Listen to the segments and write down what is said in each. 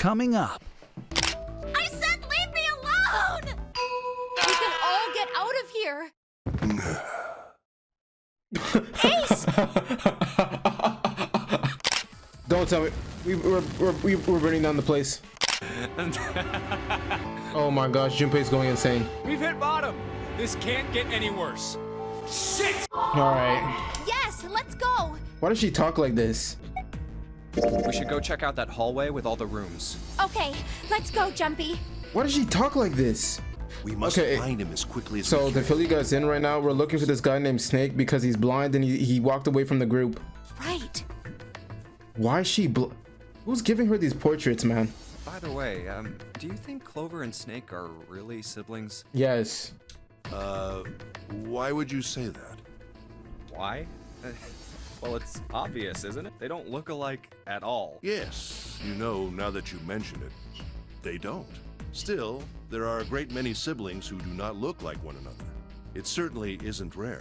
coming up. I said leave me alone! We can all get out of here. Ace! Don't tell me. We're burning down the place. Oh my gosh, Junpei's going insane. We've hit bottom. This can't get any worse. Shit! Alright. Yes, let's go. Why does she talk like this? We should go check out that hallway with all the rooms. Okay, let's go, Jumpy. Why does she talk like this? We must find him as quickly as we So can. to fill you guys in right now, we're looking for this guy named Snake because he's blind and he walked away from the group. Right. Why is she Who's giving her these portraits, man? By the way, do you think Clover and Snake are really siblings? Yes. Why would you say that? Why? Well, it's obvious, isn't it? They don't look alike at all. Yes, you know, now that you mention it, they don't. Still, there are a great many siblings who do not look like one another. It certainly isn't rare.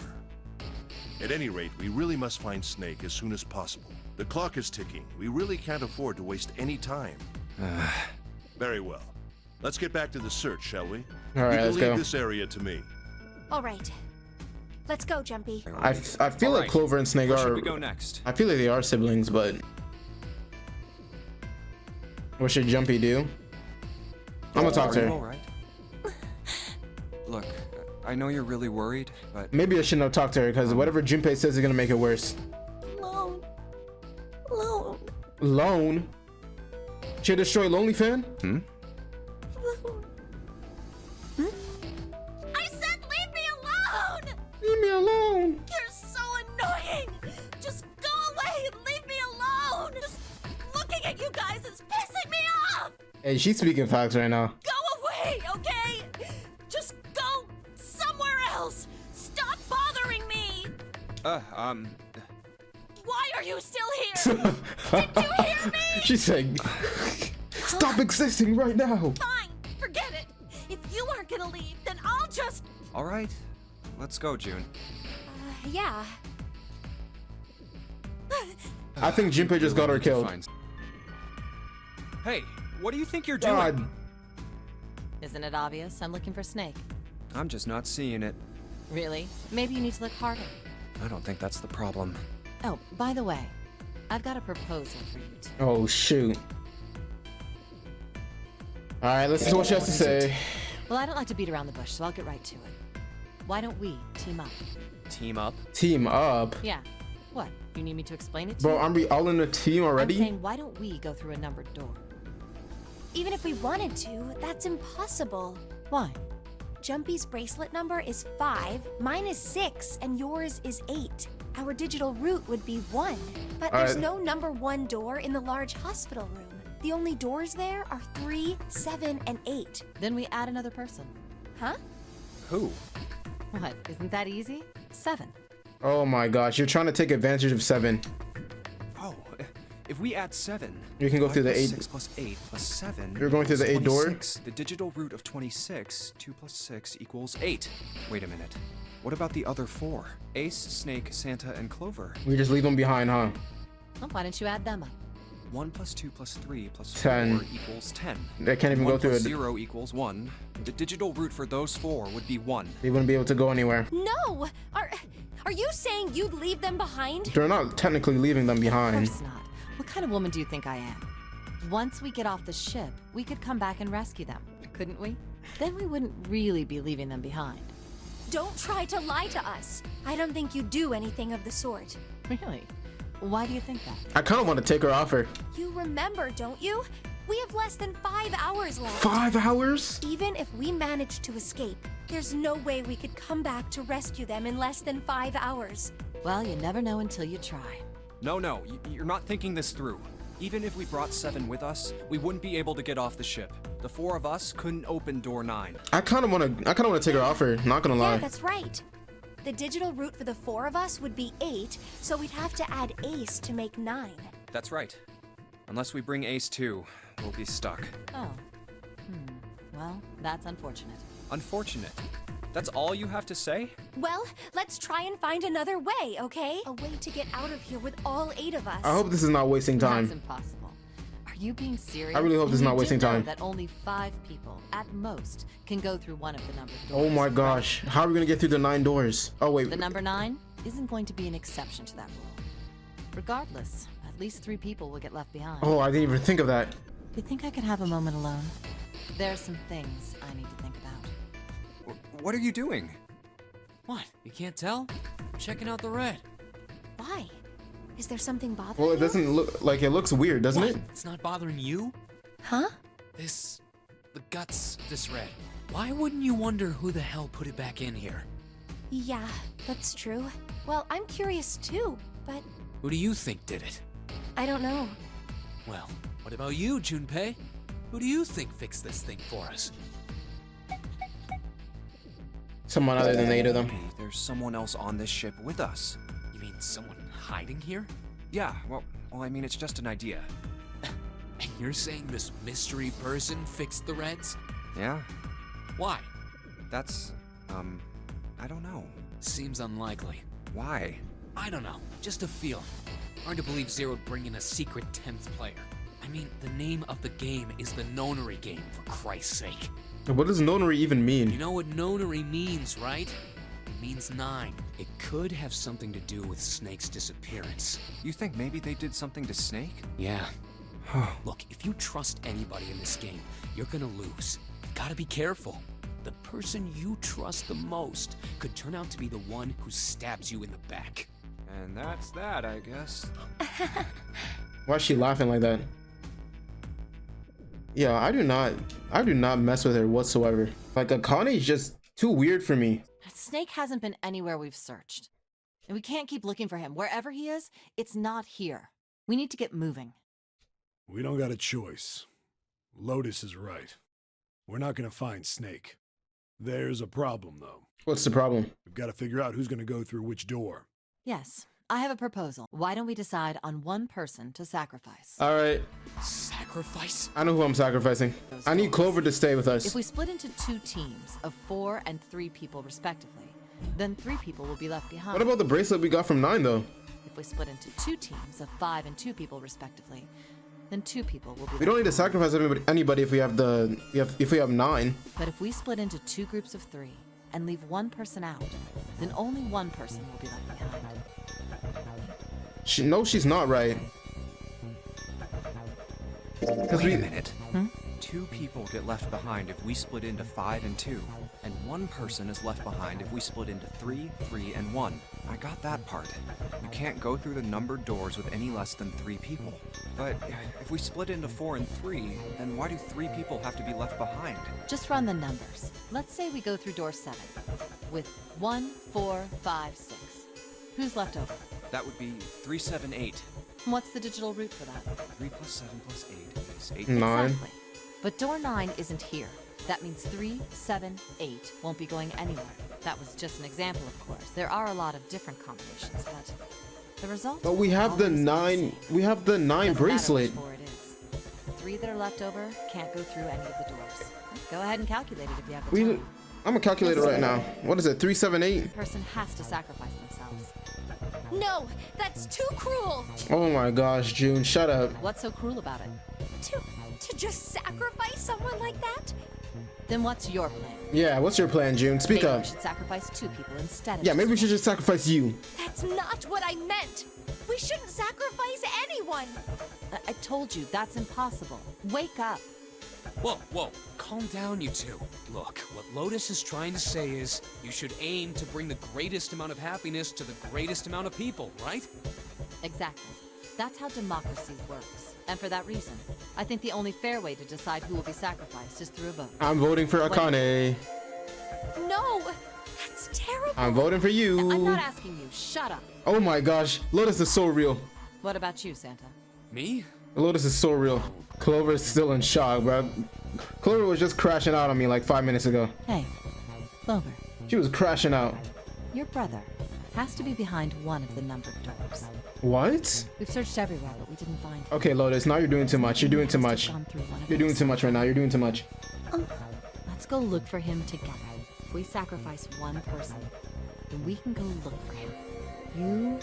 At any rate, we really must find Snake as soon as possible. The clock is ticking. We really can't afford to waste any time. Very well. Let's get back to the search, shall we? All right, you can let's leave go. this area to me. All right. Let's go, Jumpy. I feel like Clover and Snake Where are. should we go next? I feel like they are siblings, but what should Jumpy do? I'm gonna talk to Are you her. all right? Look, I know you're really worried, but Maybe I shouldn't have talked to her because whatever Junpei says is gonna make it worse. Lone. Lone. Lone? Should destroy Lonely Fan? Lone. I said leave me alone! Leave me alone. You're so annoying! Just go away and leave me alone! Just looking at you guys is pissing me off! Hey, she's speaking facts right now. Go away, okay? Just go somewhere else! Stop bothering me! Why are you still here? Did you hear me? She's saying, stop existing right now. Fine, forget it. If you aren't gonna leave, then I'll just... all right. Let's go, June. Yeah. I think Junpei just got her Need to killed. find- Hey, what do you think you're doing? God. Isn't it obvious? I'm looking for Snake. I'm just not seeing it. Really? Maybe you need to look harder. I don't think that's the problem. Oh, by the way, I've got a proposal for you two. Oh shoot. All right, listen to what she has to say. Well, I don't like to beat around the bush, so I'll get right to it. Why don't we team up? Team up? Team up, Yeah. What? You need me to explain it to bro. you? Aren't we all in a team I'm already? saying, why don't we go through a numbered door? Even if we wanted to, that's impossible. Why? Jumpy's bracelet number is 5, mine is 6, and yours is 8. Our digital route would be 1, but there's no number 1 door in the large hospital room. The only doors there are 3, 7, and 8. Then we add another person. Huh? Who? What? Isn't that easy? 7. Oh my gosh, you're trying to take advantage of 7. Oh, if we add 7, You can go 5 through the plus 8. 6 plus 8 plus 7. You're going through the 8 door? 26. The digital root of 26. 2 plus 6 equals 8. Wait a minute. What about the other 4? Ace, Snake, Santa, and Clover. We just leave them behind, huh? Well, why don't you add them up? 1 plus 2 plus 3 plus 10. 4 equals 10. They can't even 1 go through plus it. 0 equals 1. The digital root for those 4 would be 1. They wouldn't be able to go anywhere. No! Are you saying you'd leave them behind? They're not technically leaving them Of behind. course not. What kind of woman do you think I am? Once we get off the ship, we could come back and rescue them, couldn't we? Then we wouldn't really be leaving them behind. Don't try to lie to us. I don't think you do anything of the sort. Really? Why do you think that? I kind of want to take her offer. You remember, don't you? We have less than 5 hours left. 5 hours? Even if we manage to escape, there's no way we could come back to rescue them in less than 5 hours. Well, you never know until you try. No, you're not thinking this through. Even if we brought 7 with us, we wouldn't be able to get off the ship. The 4 of us couldn't open door 9. I kind of want to take her offer. Not gonna Yeah, lie. that's right. The digital route for the 4 of us would be 8, so we'd have to add Ace to make 9. That's right. Unless we bring Ace too, we'll be stuck. Oh. Well, that's unfortunate. Unfortunate. That's all you have to say? Well, let's try and find another way, okay? A way to get out of here with all 8 of us. I hope this is not wasting That's time. impossible. Are you being serious? I really hope this is You not do wasting know time. that only 5 people, at most, can go through one of the numbered doors. Oh my gosh. How are we gonna get through the 9 doors? Oh wait. The number 9 isn't going to be an exception to that rule. Regardless, at least 3 people will get left behind. Oh, I didn't even think of that. You think I could have a moment alone? There are some things I need to think about. What are you doing? What? You can't tell? I'm checking out the red. Why? Is there something bothering Well, it you? doesn't look like it looks weird, doesn't What? it? It's not bothering you? Huh? The guts of this red. Why wouldn't you wonder who the hell put it back in here? Yeah, that's true. Well, I'm curious too, but Who do you think did it? I don't know. Well, what about you, Junpei? Who do you think fixed this thing for us? Someone other than the 8 of them. Maybe there's someone else on this ship with us. You mean someone hiding here? Yeah, well, I mean, it's just an idea. And you're saying this mystery person fixed the reds? Yeah, Why? that's, I don't know. Seems unlikely. Why? I don't know. Just a feeling. Hard to believe Zero'd bring in a secret 10th player. I mean, the name of the game is the Nonary game, for Christ's sake. What does Nonary even You mean? know what Nonary means, right? It means 9. It could have something to do with Snake's disappearance. You think maybe they did something to Snake? Yeah. Look, if you trust anybody in this game, you're gonna lose. You've gotta be careful. The person you trust the most could turn out to be the one who stabs you in the back. And that's that, I guess. Why is she laughing like that? Yeah, I do not mess with her whatsoever. Like, Akane is just too weird for me. Snake hasn't been anywhere we've searched. And we can't keep looking for him. Wherever he is, it's not here. We need to get moving. We don't got a choice. Lotus is right. We're not gonna find Snake. There's a problem, though. What's the problem? We've got to figure out who's gonna go through which door. Yes, I have a proposal. Why don't we decide on one person to sacrifice? All right, Sacrifice? I know who I'm sacrificing. I need Clover to stay with If us. we split into 2 teams of 4 and 3 people respectively, then 3 people will be left behind. What about the bracelet we got from 9 though? If we split into 2 teams of 5 and 2 people respectively, then 2 people will be We don't need to left behind. sacrifice anybody if we have if we have 9. But if we split into 2 groups of 3 and leave one person out, then only one person will be left behind. No, she's not right. Wait a minute. 2 people get left behind if we split into 5 and 2, and 1 person is left behind if we split into 3, 3, and 1. I got that part. We can't go through the numbered doors with any less than 3 people. But if we split into 4 and 3, then why do 3 people have to be left behind? Just run the numbers. Let's say we go through door 7 with 1, 4, 5, 6. Who's left over? That would be 3, 7, 8. What's the digital root for that? 3 plus 7 plus 8 is 8. 9. Exactly. But door 9 isn't here. That means 3, 7, 8 won't be going anywhere. That was just an example, of course. There are a lot of different combinations, but the result. But we have the 9. We have the 9 bracelet. Doesn't matter which door it is. The 3 that are left over can't go through any of the doors. Go ahead and calculate it if you have the time. I'm gonna calculate it right now. What is it? 3, 7, 8. The person has to sacrifice themselves. No, that's too cruel. Oh my gosh, June, shut up. What's so cruel about it? To just sacrifice someone like that? Then what's your plan? Yeah, what's your plan, June? Speak Maybe up. we should sacrifice 2 people instead of Yeah, maybe we just should just sacrifice you. That's not what I meant. We shouldn't sacrifice anyone. I told you, that's impossible. Wake up. Whoa. Calm down, you two. Look, what Lotus is trying to say is you should aim to bring the greatest amount of happiness to the greatest amount of people, right? Exactly. That's how democracy works. And for that reason, I think the only fair way to decide who will be sacrificed is through a vote. I'm voting for Akane. No, that's terrible. I'm voting for I'm you. not asking you. Shut up. Oh my gosh, Lotus is so real. What about you, Santa? Me? Lotus is so real. Clover is still in shock, bro. Clover was just crashing out on me like 5 minutes ago. Hey, Clover. She was crashing out. Your brother has to be behind one of the numbered doors. What? We've searched everywhere, but we didn't find him. Okay, Lotus, now you're doing too much. You're doing too much. Gone through one of You're doing these. too much right now. You're doing too much. Let's go look for him together. If we sacrifice one person, then we can go look for him. You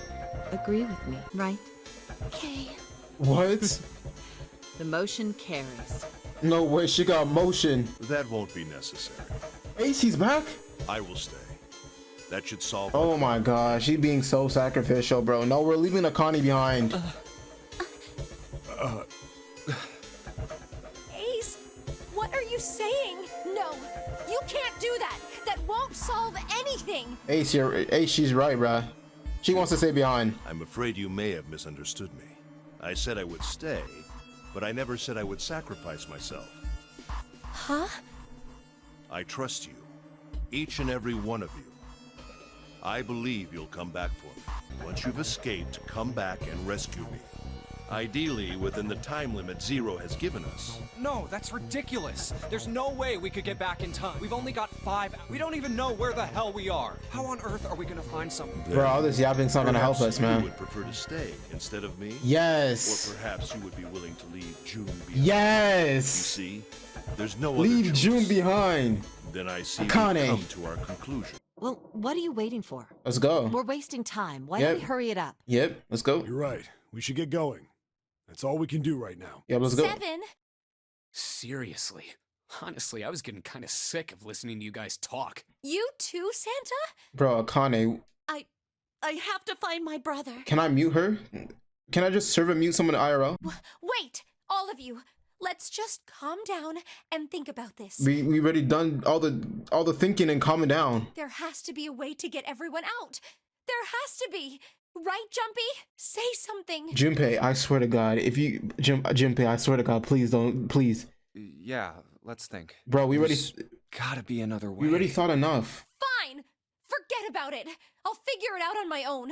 agree with me, right? Okay. What? The motion carries. No way, she got motion. That won't be necessary. Ace, he's back? I will stay. That should solve. Oh my gosh, she's being so sacrificial, bro. No, we're leaving Akane behind. Ace, what are you saying? No, you can't do that. That won't solve anything. Ace, she's right, bruh. She wants to stay behind. I'm afraid you may have misunderstood me. I said I would stay, but I never said I would sacrifice myself. Huh? I trust you, each and every one of you. I believe you'll come back for me. Once you've escaped, come back and rescue me. Ideally, within the time limit Zero has given us. No, that's ridiculous. There's no way we could get back in time. We've only got 5 hours. We don't even know where the hell we are. How on earth are we gonna find something? Bro, all this yapping's not gonna help us, man. You would prefer to stay instead of me? Yes. Or perhaps you would be willing to leave June behind? Yes. You see, there's no other Leave choice. June behind. Then I see Akane. we come to our conclusion. Well, what are you waiting for? Let's go. We're wasting time. Why Yep. don't we hurry it up? Yep, let's go. You're right. We should get going. That's all we can do right now. Yep, let's go. 7. Seriously. Honestly, I was getting kind of sick of listening to you guys talk. You too, Santa? Bro, Akane, I have to find my brother. can I mute her? Can I just serve and mute someone IRL? Wait, all of you. Let's just calm down and think about this. We already done all the thinking and calming down. There has to be a way to get everyone out. There has to be. Right, Jumpy? Say something. Junpei, I swear to God, if you Junpei, I swear to God, please don't, please. Yeah, let's think. Bro, we already There's gotta be another way. we already thought enough. Fine. Forget about it. I'll figure it out on my own.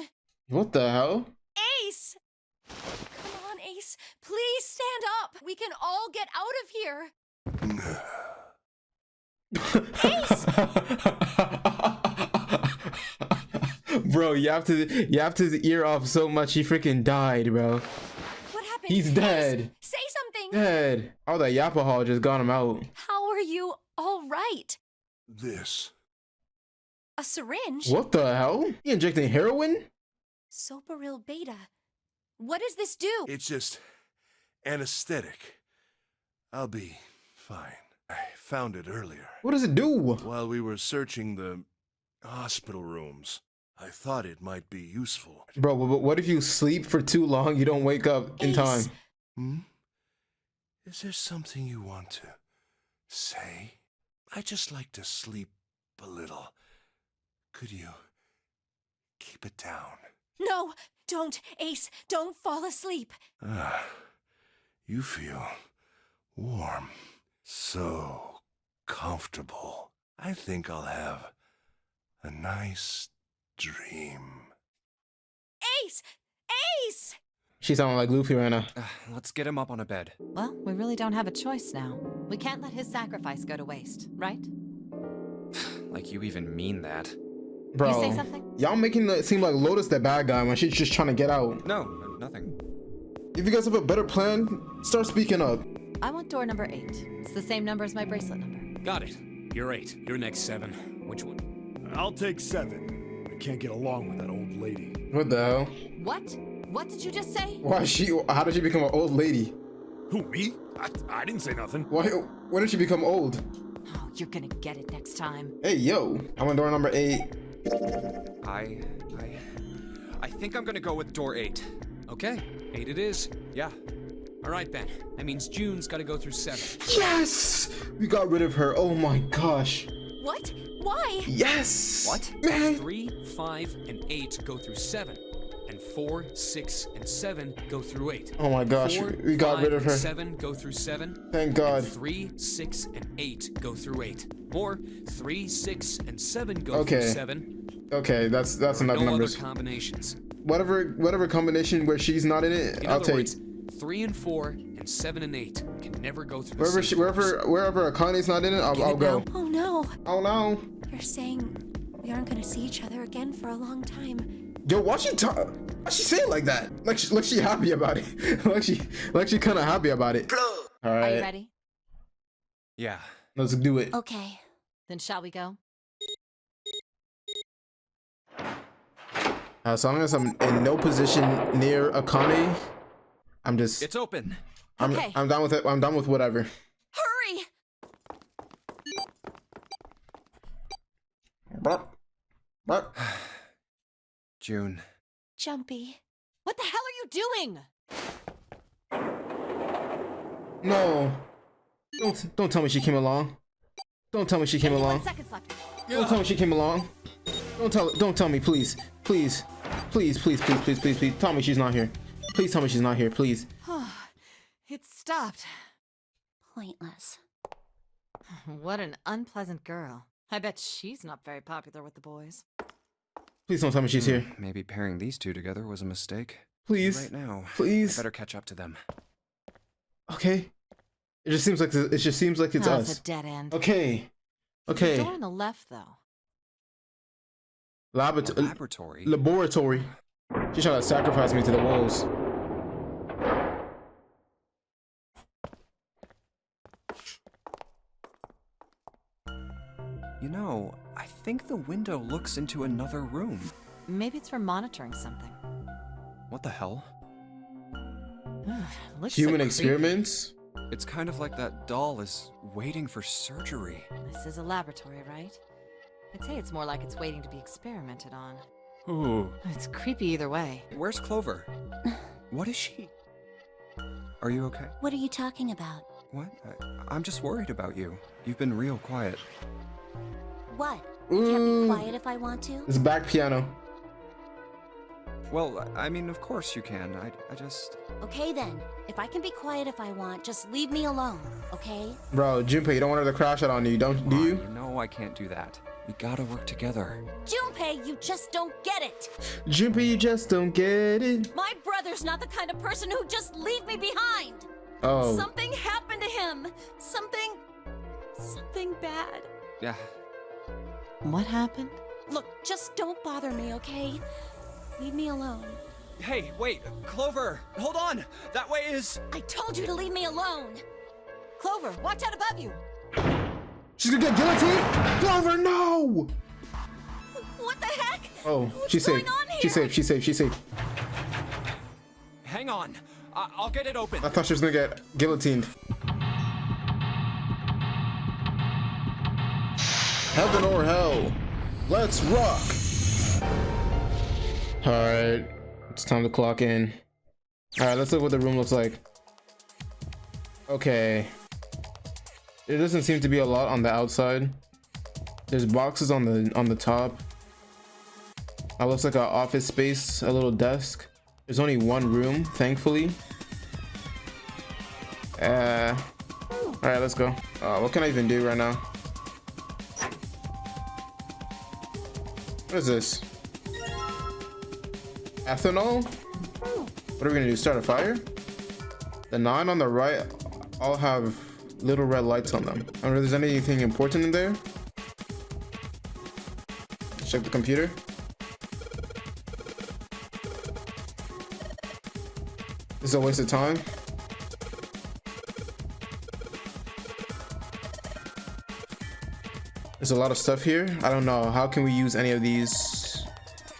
What the hell? Ace! Come on, Ace. Please stand up. We can all get out of here. Bro, you have to ear off so much he freaking died, bro. What happened? He's Ace, dead. say something. Dead. All that yapahol just got him out. How are you all right? This. A syringe? What the hell? He injecting heroin? Soparil beta. What does this do? It's just anesthetic. I'll be fine. I found it earlier. What does it do? While we were searching the hospital rooms, I thought it might be useful. Bro, but what if you sleep for too long, you don't wake up in Ace. time? Hmm? Is there something you want to say? I just like to sleep a little. Could you keep it down? No, don't, Ace. Don't fall asleep. You feel warm. So comfortable. I think I'll have a nice dream. Ace! Ace! She sounding like Luffy right now. Let's get him up on a bed. Well, we really don't have a choice now. We can't let his sacrifice go to waste, right? Like you even mean that. Bro, You say something? y'all making it seem like Lotus the bad guy when she's just trying to get out. No, nothing. If you guys have a better plan, start speaking up. I want door number 8. It's the same number as my bracelet number. Got it. You're 8. You're next 7. Which one? I'll take 7. I can't get along with that old lady. What the hell? What? What did you just say? How did she become an old lady? Who, me? I didn't say nothing. When did she become old? Oh, you're gonna get it next time. Hey, yo. I'm on door number 8. I think I'm gonna go with door 8. Okay, 8 it is. Yeah. All right then. That means June's got to go through 7. Yes! We got rid of her. Oh my gosh. What? Why? Yes! What? Man! 3, 5, and 8 go through 7. And 4, 6, and 7 go through 8. Oh my gosh. 4, We got 5, rid of her. and 7 go through 7. Thank God. 3, 6, and 8 go through 8. Or 3, 6, and 7 go Okay. through 7. Okay, that's enough No numbers. other combinations. Whatever combination where she's not in it, In I'll other take. words, 3 and 4 and 7 and 8 can never go through the Wherever same doors. wherever Akane's not in it, I'll it go. now? Oh no. Oh no. You're saying we aren't gonna see each other again for a long time. Yo, why she say it like that? Like she happy about it. like she kind of happy about it. All Are you right, ready? Yeah. let's do it. Okay. Then shall we go? As long as I'm in no position near Akane, I'm just. It's open. Okay. I'm done with it. I'm done with whatever. Hurry! June. Jumpy. What the hell are you doing? No. Don't tell me she came along. Don't tell me she came 1 along. seconds left. Don't tell me she came along. Don't tell me, please. Please. Please, please, please, please, please, please. Tell me she's not here. Please tell me she's not here, please. It stopped. Pointless. What an unpleasant girl. I bet she's not very popular with the boys. Please don't tell me she's here. Maybe pairing these two together was a mistake. Please. Right now. Please. I better catch up to them. Okay. It just seems like it's us. It's a dead end. Okay. The Okay. door on the left, though. Laboratory. Laboratory. She's trying to sacrifice me to the wolves. You know, I think the window looks into another room. Maybe it's for monitoring something. What the hell? Looks so Human creepy. experiments? It's kind of like that doll is waiting for surgery. This is a laboratory, right? I'd say it's more like it's waiting to be experimented on. Ooh. It's creepy either way. Where's Clover? What is she? Are you okay? What are you talking about? What? I'm just worried about you. You've been real quiet. What? I can't be quiet if I want to? It's back piano. Well, I mean, of course you can. I just... Okay then. If I can be quiet if I want, just leave me alone, okay? Bro, Junpei, you don't want her to crash out on you, do you? You know I can't do that. We gotta work together. Junpei, you just don't get it! Junpei, you just don't get it. My brother's not the kind of person who'd just leave me behind! Oh. Something happened to him! Something bad. Yeah. What happened? Look, just don't bother me, okay? Leave me alone. Hey, wait! Clover! Hold on! That way is... I told you to leave me alone! Clover, watch out above you! She's gonna get guillotined? Clover, no! What the heck? Oh, What's she's going safe. on here? She's safe, she's safe, she's safe. Hang on. I'll get it open. I thought she was gonna get guillotined. Heaven or hell. Let's rock! Alright, it's time to clock in. Alright, let's look what the room looks like. Okay. There doesn't seem to be a lot on the outside. There's boxes on the top. That looks like an office space, a little desk. There's only one room, thankfully. Alright, let's go. What can I even do right now? What is this? Ethanol? What are we gonna do? Start a fire? The 9 on the right all have little red lights on them. I wonder if there's anything important in there. Let's check the computer. This is a waste of time. There's a lot of stuff here. I don't know. How can we use any of these?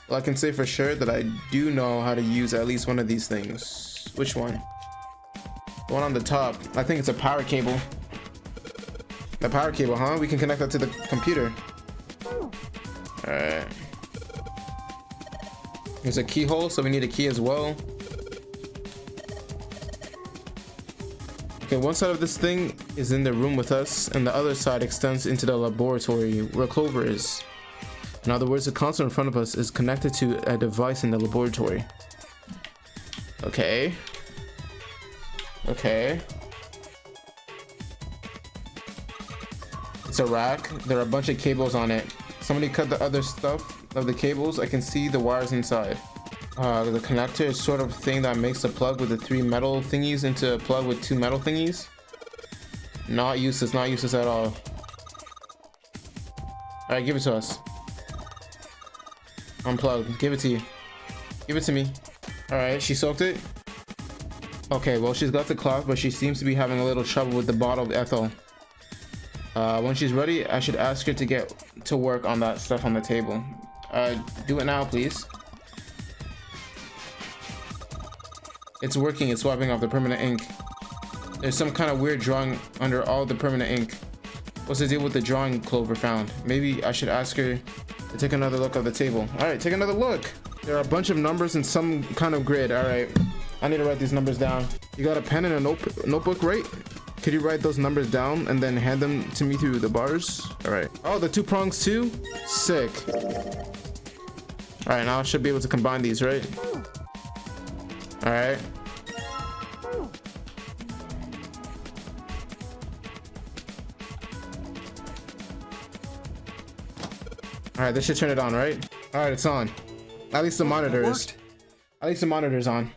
Well, I can say for sure that I do know how to use at least one of these things. Which one? The one on the top. I think it's a power cable. The power cable, huh? We can connect that to the computer. Alright. There's a keyhole, so we need a key as well. Okay, one side of this thing is in the room with us, and the other side extends into the laboratory where Clover is. In other words, the console in front of us is connected to a device in the laboratory. Okay. Okay. It's a rack. There are a bunch of cables on it. Somebody cut the other stuff of the cables. I can see the wires inside. The connector is sort of thing that makes a plug with the 3 metal thingies into a plug with 2 metal thingies. Not useless at all. Alright, give it to us. Unplug. Give it to you. Give it to me. Alright, she soaked it. Okay, well, she's got the cloth, but she seems to be having a little trouble with the bottle of ethyl. When she's ready, I should ask her to get to work on that stuff on the table. Do it now, please. It's working. It's wiping off the permanent ink. There's some kind of weird drawing under all the permanent ink. What's the deal with the drawing Clover found? Maybe I should ask her to take another look at the table. All right, take another look. There are a bunch of numbers in some kind of grid. All right, I need to write these numbers down. You got a pen and a notebook, right? Could you write those numbers down and then hand them to me through the bars? All right. Oh, the 2 prongs too? Sick. All right, now I should be able to combine these, right? All right. All right, this should turn it on, right? All right, it's on. At least the monitor is. At least the monitor's on.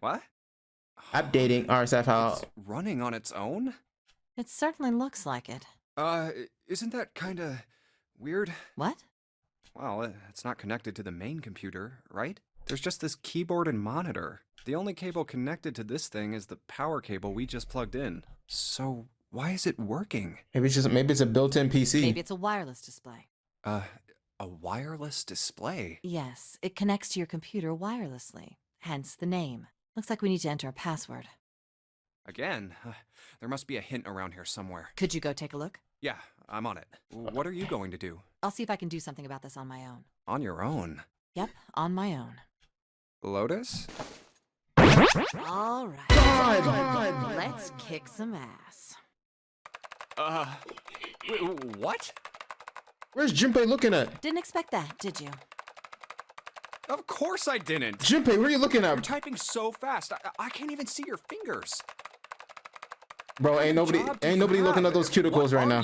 What? Updating RSF It's running on its own? It certainly looks like it. Isn't that kinda weird? What? Well, it's not connected to the main computer, right? There's just this keyboard and monitor. The only cable connected to this thing is the power cable we just plugged in. So why is it working? Maybe it's a built-in PC. Maybe it's a wireless display. A wireless display? Yes, it connects to your computer wirelessly. Hence the name. Looks like we need to enter a password. Again? There must be a hint around here somewhere. Could you go take a look? Yeah, I'm on it. What are you going to do? I'll see if I can do something about this on my own. On your own? Yep, on my own. Lotus? All right. Let's kick some ass. Wait, what? Where's Junpei looking at? Didn't expect that, did you? Of course I didn't. Junpei, where are you looking You're at? typing so fast, I can't even see your fingers. Bro, ain't nobody looking at those cuticles right now.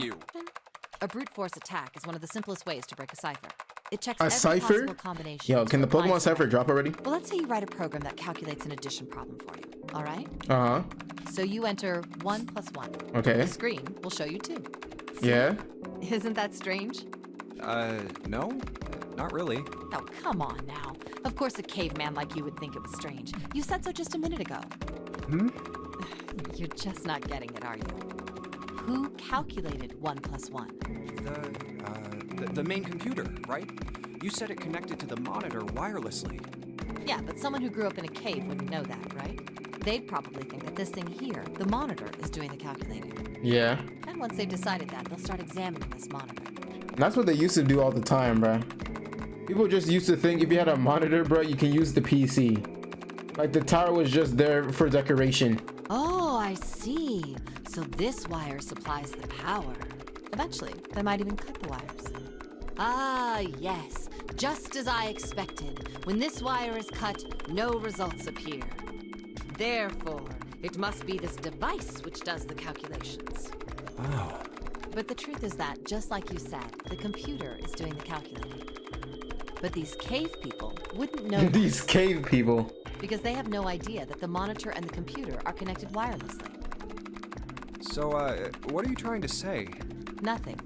A brute force attack is one of the simplest ways to break a cipher. It checks A every cipher? possible combination. Yo, can the to apply Pokemon cipher select. drop already? Well, let's say you write a program that calculates an addition problem for you. All right? Uh-huh. So you enter 1 + 1. Okay. The screen will show you 2. See? Yeah. Isn't that strange? No, not really. Oh, come on now. Of course a caveman like you would think it was strange. You said so just a minute ago. You're just not getting it, are you? Who calculated 1 + 1? The main computer, right? You said it connected to the monitor wirelessly. Yeah, but someone who grew up in a cave wouldn't know that, right? They'd probably think that this thing here, the monitor, is doing the calculating. Yeah. And once they've decided that, they'll start examining this monitor. That's what they used to do all the time, bro. People just used to think if you had a monitor, bro, you can use the PC. Like the tower was just there for decoration. Oh, I see. So this wire supplies the power. Eventually, they might even cut the wires. Ah, yes. Just as I expected. When this wire is cut, no results appear. Therefore, it must be this device which does the calculations. Oh. But the truth is that, just like you said, the computer is doing the calculating. But these cave people wouldn't know These cave people. because they have no idea that the monitor and the computer are connected wirelessly. So, what are you trying to say? Nothing,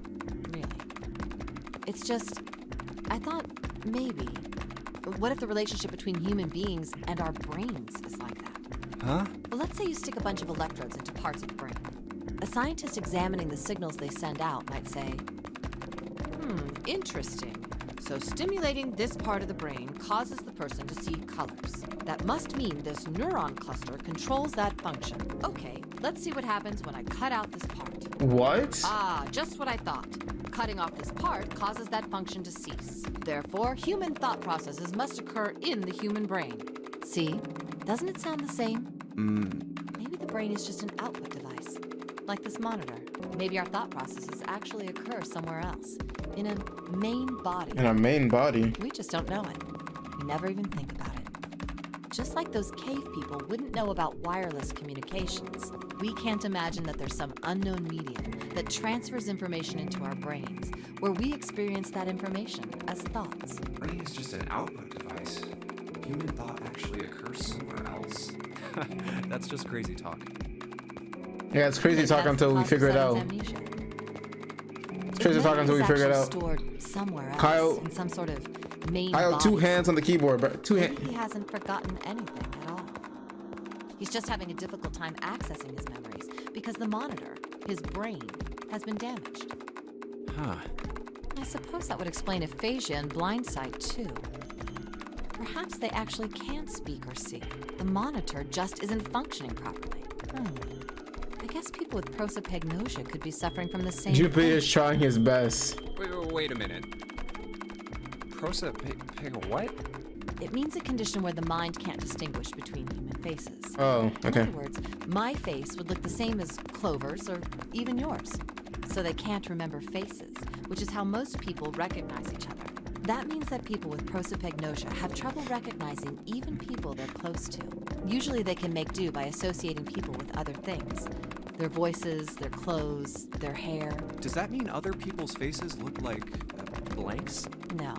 really. It's just, I thought maybe, what if the relationship between human beings and our brains is like that? Huh? Well, let's say you stick a bunch of electrodes into parts of the brain. A scientist examining the signals they send out might say, interesting. So stimulating this part of the brain causes the person to see colors. That must mean this neuron cluster controls that function. Okay, let's see what happens when I cut out this part. What? Ah, just what I thought. Cutting off this part causes that function to cease. Therefore, human thought processes must occur in the human brain. See? Doesn't it sound the same? Maybe the brain is just an output device, like this monitor. Maybe our thought processes actually occur somewhere else, in a main body. In a main body. We just don't know it. We never even think about it. Just like those cave people wouldn't know about wireless communications, we can't imagine that there's some unknown medium that transfers information into our brains, where we experience that information as thoughts. Brain is just an output device. Human thought actually occurs somewhere else. That's just crazy talk. Yeah, it's crazy Maybe talk that's the until we cause of figure it out. sudden amnesia. It's crazy talk until we figure it out. Stored somewhere else, Kyle- in some sort of main I have two body. hands on the keyboard, bro. Two hands. Maybe he hasn't forgotten anything at all. He's just having a difficult time accessing his memories because the monitor, his brain, has been damaged. Huh. I suppose that would explain aphasia and blindsight too. Perhaps they actually can speak or see. The monitor just isn't functioning properly. I guess people with prosopagnosia could be suffering from the same Junpei thing. is trying his best. Wait a minute. What? It means a condition where the mind can't distinguish between human faces. Oh, In okay. other words, my face would look the same as Clover's or even yours. So they can't remember faces, which is how most people recognize each other. That means that people with prosopagnosia have trouble recognizing even people they're close to. Usually they can make do by associating people with other things. Their voices, their clothes, their hair. Does that mean other people's faces look like blanks? No.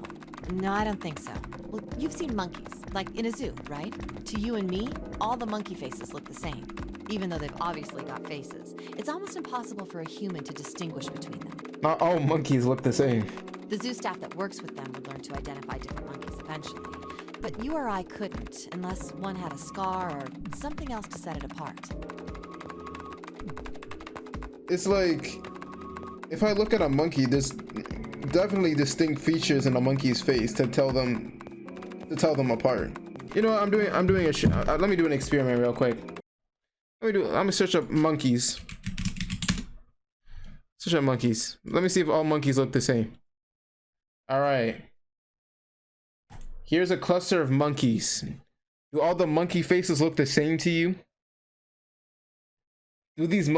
No, I don't think so. Well, you've seen monkeys, like in a zoo, right? To you and me, all the monkey faces look the same, even though they've obviously got faces. It's almost impossible for a human to distinguish between them. Not all monkeys look the same. The zoo staff that works with them would learn to identify different monkeys eventually. But you or I couldn't, unless one had a scar or something else to set it apart. It's like, if I look at a monkey, there's definitely distinct features in a monkey's face to tell them apart. You know what? I'm doing let me do an experiment real quick. I'm gonna search up monkeys. Search up monkeys. Let me see if all monkeys look the same. All right. Here's a cluster of monkeys. Do all the monkey faces look the same to you? Do these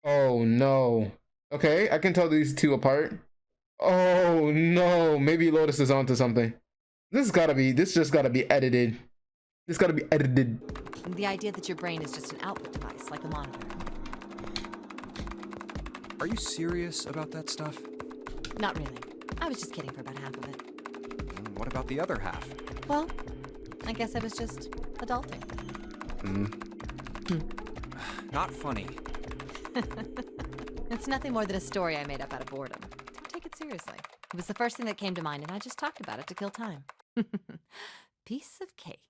oh no. Okay, I can tell these two apart. Oh no, maybe Lotus is onto something. This just gotta be edited. This gotta be edited. The idea that your brain is just an output device, like a monitor. Are you serious about that stuff? Not really. I was just kidding for about half of it. And what about the other half? Well, I guess I was just adulting. Not funny. It's nothing more than a story I made up out of boredom. Don't take it seriously. It was the first thing that came to mind, and I just talked about it to kill time. Piece of cake.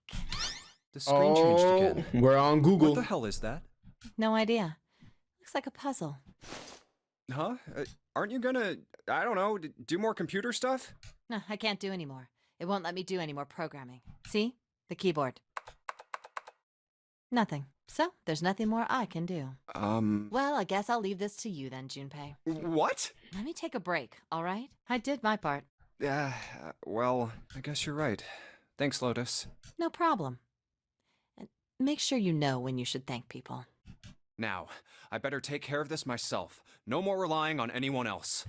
The screen changed again. We're on Google. What the hell is that? No idea. Looks like a puzzle. Huh? Aren't you gonna, I don't know, do more computer stuff? No, I can't do anymore. It won't let me do any more programming. See? The keyboard. Nothing. So, there's nothing more I can do. Well, I guess I'll leave this to you then, Junpei. What? Let me take a break, all right? I did my part. Well, I guess you're right. Thanks, Lotus. No problem. And make sure you know when you should thank people. Now, I better take care of this myself. No more relying on anyone else.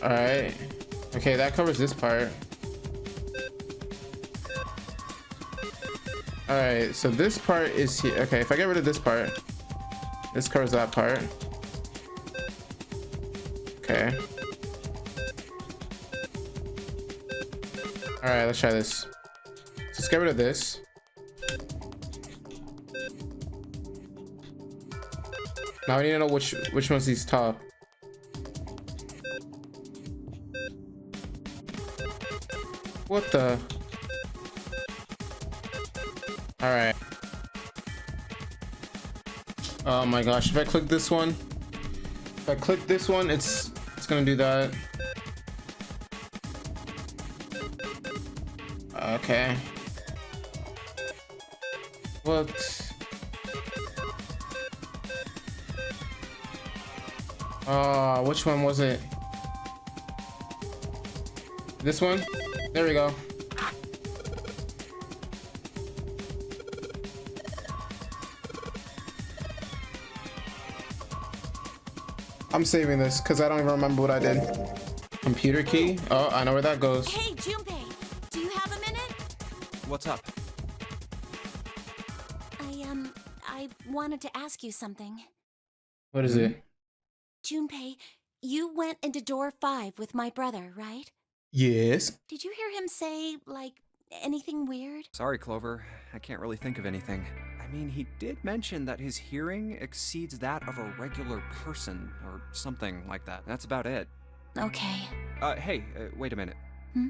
All right. Okay, that covers this part. All right, so this part is here. Okay, if I get rid of this part, this covers that part. Okay. All right, let's try this. Let's get rid of this. Now I need to know which one's these top. What the? All right. Oh my gosh! If I click this one, it's gonna do that. Okay. What? Oh, which one was it? This one? There we go. I'm saving this because I don't even remember what I did. Computer key? Oh, I know where that goes. Hey, Junpei, do you have a minute? What's up? I wanted to ask you something. What is it? Junpei, you went into door 5 with my brother, right? Yes. Did you hear him say, like, anything weird? Sorry, Clover. I can't really think of anything. I mean, he did mention that his hearing exceeds that of a regular person, or something like that. That's about it. Okay. Hey, wait a minute. Hmm?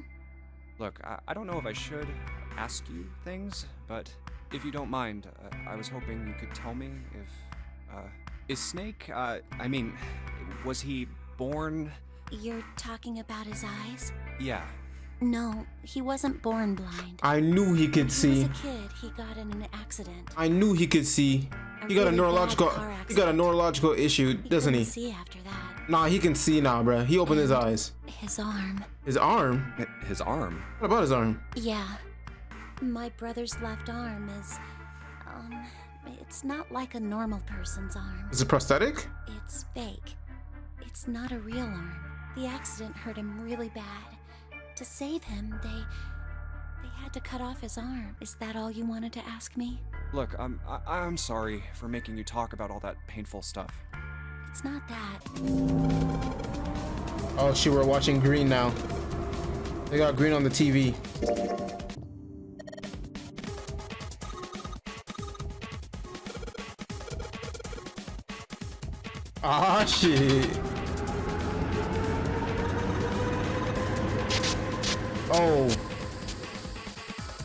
Look, I don't know if I should ask you things, but if you don't mind, I was hoping you could tell me if, is Snake, I mean, was he born? You're talking about his eyes? Yeah. No, he wasn't born blind. I knew he could He see. was a kid. He got in an accident. I knew he could see. He got a really neurological. bad car He got a accident. neurological issue, doesn't he? Couldn't see after that. Nah, he can see now, bruh. He opened his And eyes. His arm. His arm? His arm? What about his arm? Yeah. My brother's left arm is, it's not like a normal person's arm. Is it prosthetic? It's fake. It's not a real arm. The accident hurt him really bad. To save him, they had to cut off his arm. Is that all you wanted to ask me? Look, I'm sorry for making you talk about all that painful stuff. It's not that. Oh, shit, we're watching Green now. They got Green on the TV. Ah, shit. Oh.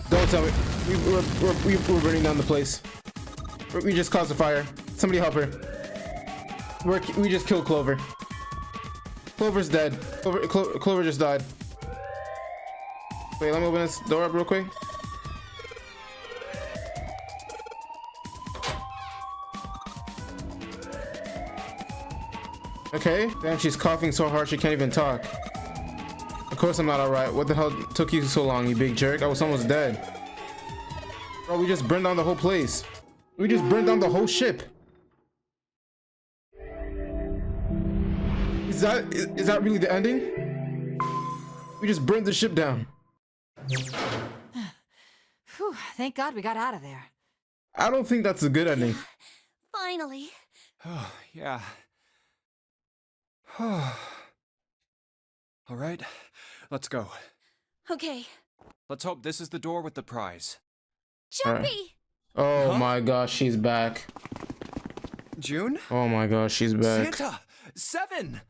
Don't tell me. We're burning down the place. We just caused a fire. Somebody help her. We just killed Clover. Clover's dead. Clover just died. Wait, let me open this door up real quick. Okay. Damn, she's coughing so hard she can't even talk. Of course I'm not alright. What the hell took you so long, you big jerk? I was almost dead. Bro, we just burned down the whole place. We just burned down the whole ship. Is that really the ending? We just burned the ship down. Whew, thank God we got out of there. I don't think that's a good ending. Finally. Oh, yeah. All right, let's go. Okay. Let's hope this is the door with the prize. Jumpy! Oh Huh? my gosh, she's back. June? Oh my gosh, she's back. Santa! 7!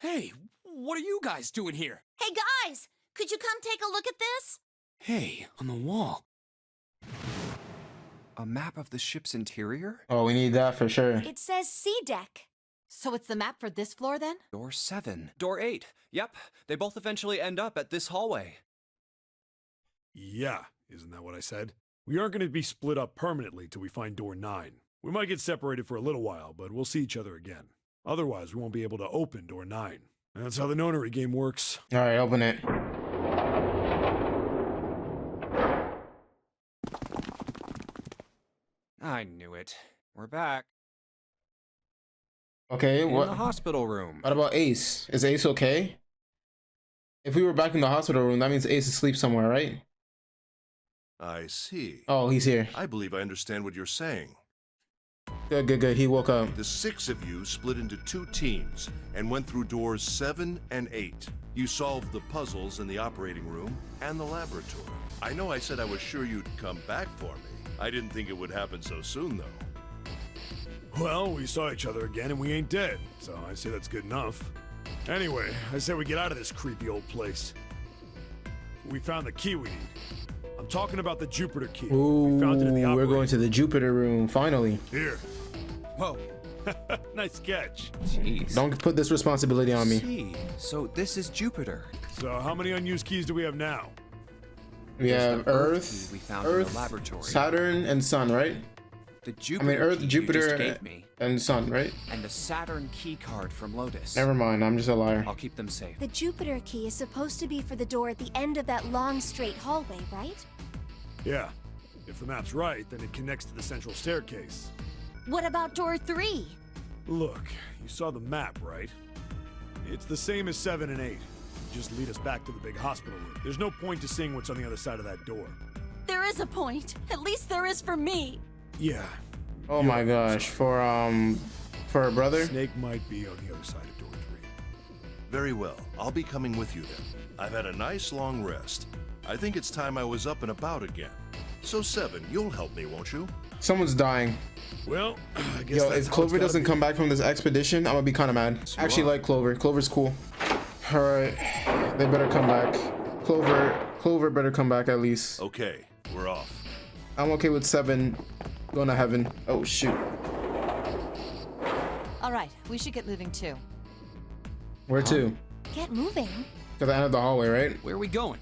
Hey, what are you guys doing here? Hey guys! Could you come take a look at this? Hey, on the wall. A map of the ship's interior? Oh, we need that for sure. It says C deck. So it's the map for this floor then? Door 7. Door 8. Yep, they both eventually end up at this hallway. Yeah, isn't that what I said? We aren't going to be split up permanently till we find door 9. We might get separated for a little while, but we'll see each other again. Otherwise, we won't be able to open door 9. That's how the Nonary game works. Alright, open it. I knew it. We're back. Okay, In what the hospital room. what about Ace? Is Ace okay? If we were back in the hospital room, that means Ace is asleep somewhere, right? I see. Oh, he's here. I believe I understand what you're saying. Good, good, good. He woke up. The 6 of you split into 2 teams and went through doors 7 and 8. You solved the puzzles in the operating room and the laboratory. I know I said I was sure you'd come back for me. I didn't think it would happen so soon, though. Well, we saw each other again and we ain't dead, so I say that's good enough. Anyway, I say we get out of this creepy old place. We found the key we need. I'm talking about the Jupiter key. Ooh, We found it in the we're operating going to the Jupiter room, finally. Here. Whoa. Nice catch. Jeez. Don't put this responsibility on me. See, so this is Jupiter. So how many unused keys do we have now? We There's have the Earth, key we found in the laboratory. Saturn, and Sun, right? The I Jupiter mean, Earth, key you Jupiter, just gave me, and Sun, right? and the Saturn key card from Lotus. Never mind, I'm just a liar. I'll keep them safe. The Jupiter key is supposed to be for the door at the end of that long straight hallway, right? Yeah. If the map's right, then it connects to the central staircase. What about door 3? Look, you saw the map, right? It's the same as 7 and 8. Just lead us back to the big hospital room. There's no point to seeing what's on the other side of that door. There is a point. At least there is for me. Yeah. Oh my gosh, for her brother? Snake might be on the other side of door 3. Very well. I'll be coming with you then. I've had a nice long rest. I think it's time I was up and about again. So 7, you'll help me, won't you? Someone's dying. Well, I guess Yo, that's if how Clover it's gotta doesn't be. come back from this expedition, I'm gonna be kind of mad. I actually like Clover. Clover's cool. All right, they better come back. Clover better come back at least. Okay, we're off. I'm okay with 7 going to heaven. Oh shoot. All right, we should get moving too. Where to? Get moving. To the end of the hallway, right? Where are we going?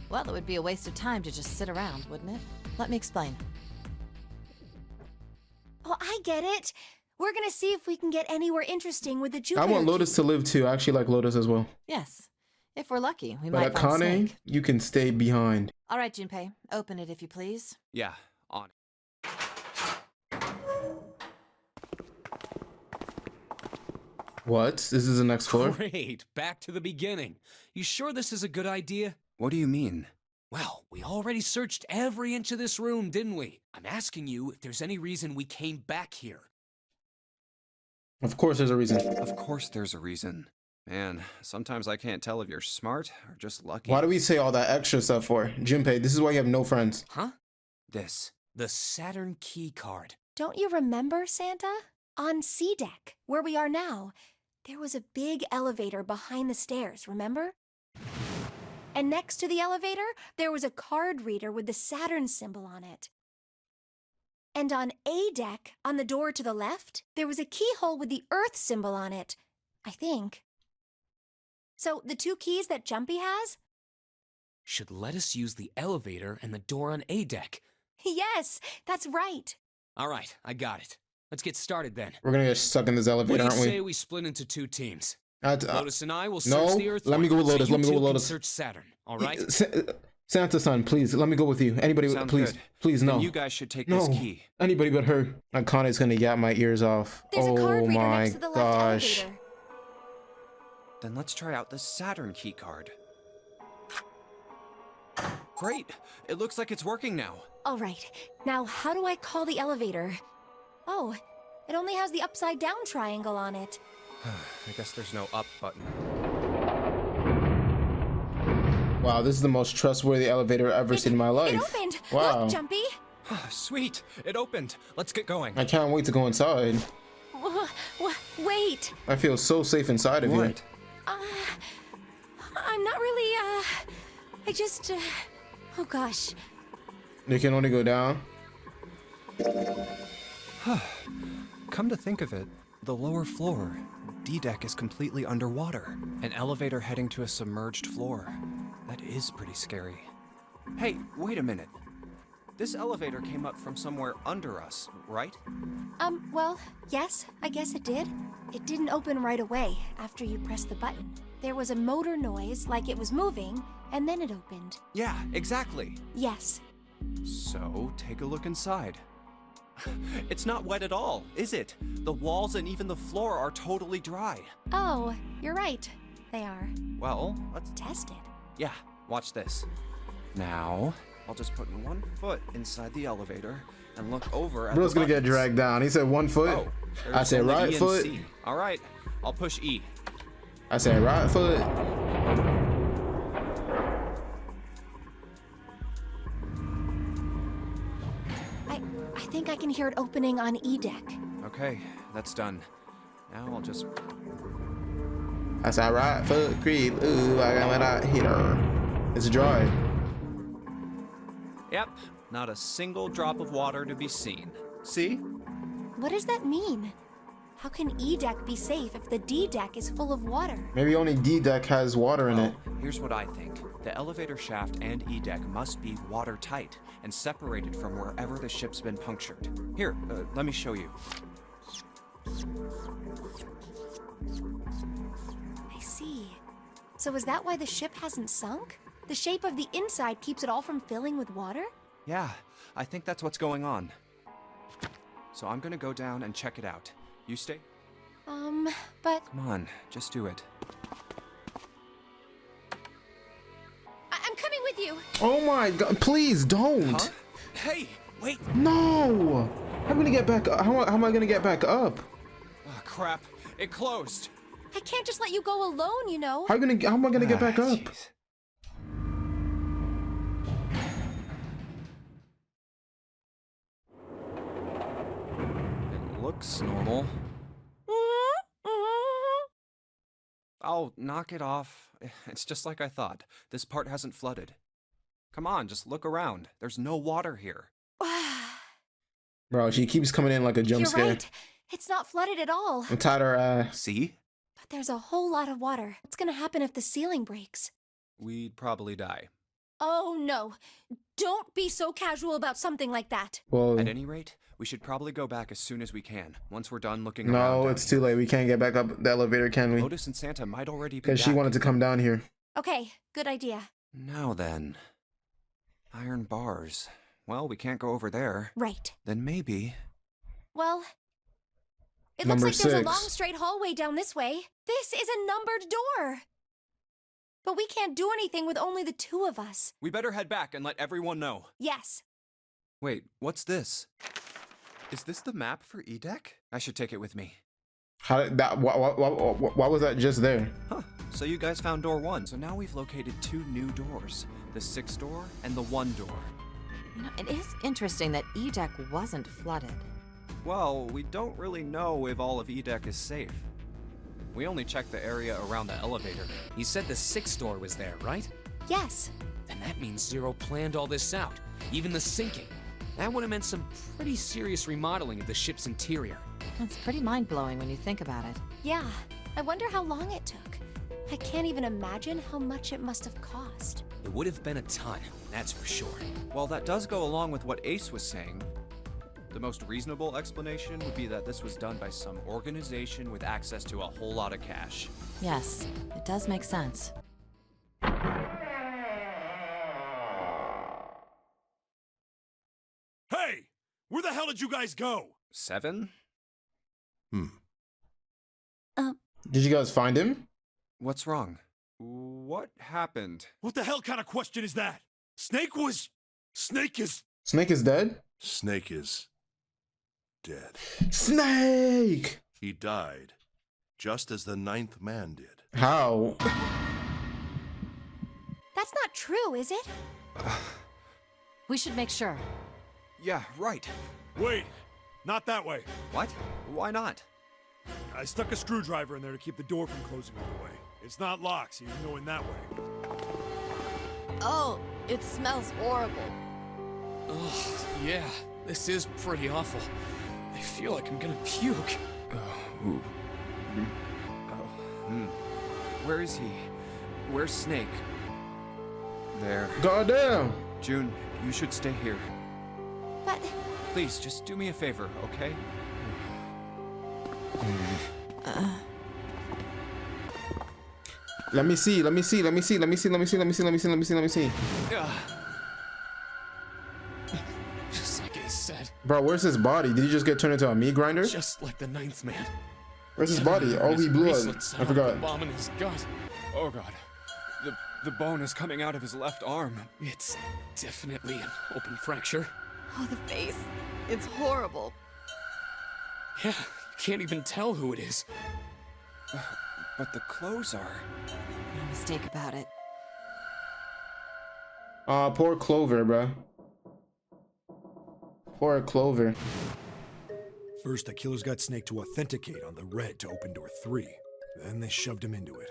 Well, it would be a waste of time to just sit around, wouldn't it? Let me explain. Oh, I get it. We're gonna see if we can get anywhere interesting with the I Jupiter. want Lotus to live too. I actually like Lotus as well. Yes. If we're lucky, we But might find Akane, Snake. you can stay behind. All right, Junpei, open it if you please. Yeah, on. What? This is the next floor? Great, back to the beginning. You sure this is a good idea? What do you mean? Well, we already searched every inch of this room, didn't we? I'm asking you if there's any reason we came back here. Of course there's a reason. Of course there's a reason. Man, sometimes I can't tell if you're smart or just lucky. Why do we say all that extra stuff for? Junpei, this is why you have no friends. Huh? This. The Saturn key card. Don't you remember, Santa? On C deck, where we are now, there was a big elevator behind the stairs, remember? And next to the elevator, there was a card reader with the Saturn symbol on it. And on A deck, on the door to the left, there was a keyhole with the Earth symbol on it, I think. So the 2 keys that Jumpy has? Should let us use the elevator and the door on A deck. Yes, that's right. All right, I got it. Let's get started then. We're gonna get stuck in this What elevator, do you aren't say we? we split into 2 teams? Lotus, Lotus and I will no, search the Earth. let me go with Lotus, So let me go you with two can Lotus. search Saturn, all right? Santa-san, please, let me go with you. Anybody, Sounds please, good. please, Then no. you guys should take No, this key. anybody but her. Akane's gonna yap my ears off. There's a Oh card reader my next to the left gosh. elevator. Then let's try out the Saturn key card. Great! It looks like it's working now. All right, now how do I call the elevator? Oh, it only has the upside down triangle on it. I guess there's no up button. Wow, this is the most trustworthy elevator I've ever seen in my life. It opened. Wow. Look, Jumpy. Sweet! It opened! Let's get going. I can't wait to go inside. Wait. I feel so safe inside of What? I'm not really, I just, oh gosh. you. They can only go down. Come to think of it, the lower floor, D deck, is completely underwater. An elevator heading to a submerged floor. That is pretty scary. Hey, wait a minute. This elevator came up from somewhere under us, right? Well, yes, I guess it did. It didn't open right away after you pressed the button. There was a motor noise like it was moving, and then it opened. Yeah, exactly. Yes. So, take a look inside. It's not wet at all, is it? The walls and even the floor are totally dry. Oh, you're right. They are. Well, let's... Tested. Yeah, watch this. Now, I'll just put one foot inside the elevator and look over at Bro's the gonna get buttons. dragged down. He said 1 foot. Oh, I there's said only right E and foot. C. All right, I'll push E. I said right foot. I think I can hear it opening on E deck. Okay, that's done. Now I'll just... I said right foot creep. Ooh, I got my right here. It's dry. Yep, not a single drop of water to be seen. See? What does that mean? How can E deck be safe if the D deck is full of water? Maybe only D deck has water in it. Here's what I think. The elevator shaft and E deck must be watertight and separated from wherever the ship's been punctured. Here, let me show you. I see. So is that why the ship hasn't sunk? The shape of the inside keeps it all from filling with water? Yeah, I think that's what's going on. So I'm gonna go down and check it out. You stay? But Come on, just do it. I'm coming with you. Oh my god, please don't. Huh? Hey, wait! No. How am I gonna get back up? How am I gonna get back up? Oh, crap, it closed! I can't just let you go alone, you know. How am I gonna get back up? Jeez. looks normal. Oh, knock it off. It's just like I thought. This part hasn't flooded. Come on, just look around. There's no water here. Bro, she keeps coming in like a jump You're scare. right. It's not flooded at all. I'm tired of her ass. See? But there's a whole lot of water. What's gonna happen if the ceiling breaks? We'd probably die. Oh no. Don't be so casual about something like that. Well, At any rate, we should probably go back as soon as we can, once we're done looking around. no, down it's too late. We can't get back up the elevator, can we? Lotus and Santa might already be Because she back. wanted to come down here. Okay, good idea. Now then. Iron bars. Well, we can't go over there. Right. Then maybe... Well, it Number looks like there's a 6. long straight hallway down this way. This is a numbered door. But we can't do anything with only the 2 of us. We better head back and let everyone know. Yes. Wait, what's this? Is this the map for E-Deck? I should take it with me. How did that? Why was that just there? Huh. So you guys found door 1. So now we've located 2 new doors. The 6th door and the 1 door. You know, it is interesting that E-Deck wasn't flooded. Well, we don't really know if all of E-Deck is safe. We only checked the area around the elevator. You said the 6th door was there, right? Yes. Then that means Zero planned all this out, even the sinking. That would have meant some pretty serious remodeling of the ship's interior. That's pretty mind-blowing when you think about it. Yeah. I wonder how long it took. I can't even imagine how much it must have cost. It would have been a ton, that's for sure. Well, that does go along with what Ace was saying. The most reasonable explanation would be that this was done by some organization with access to a whole lot of cash. Yes, it does make sense. Hey! Where the hell did you guys go? 7? Did you guys find him? What's wrong? What happened? What the hell kind of question is that? Snake is... Snake is dead? Snake is dead. Snake! He died, just as the 9th man did. How? That's not true, is it? We should make sure. Yeah, right. Wait, not that way. What? Why not? I stuck a screwdriver in there to keep the door from closing all the way. It's not locked, so you can go in that way. Oh, it smells horrible. Oh, yeah, this is pretty awful. I feel like I'm gonna puke. Where is he? Where's Snake? There. Goddamn! June, you should stay here. But Please, just do me a favor, okay? Let me see. Just like I said, Bro, where's his body? Did he just get turned into a meat grinder? just like the 9th man. Where's his body? Oh, he blew up. I forgot. The bomb in his gut. Oh god. The bone is coming out of his left arm. It's definitely an open fracture. Oh, the face. It's horrible. Yeah, you can't even tell who it is. But the clothes are... No mistake about it. Poor Clover, bro. Poor Clover. First, the killers got Snake to authenticate on the red to open door 3. Then they shoved him into it,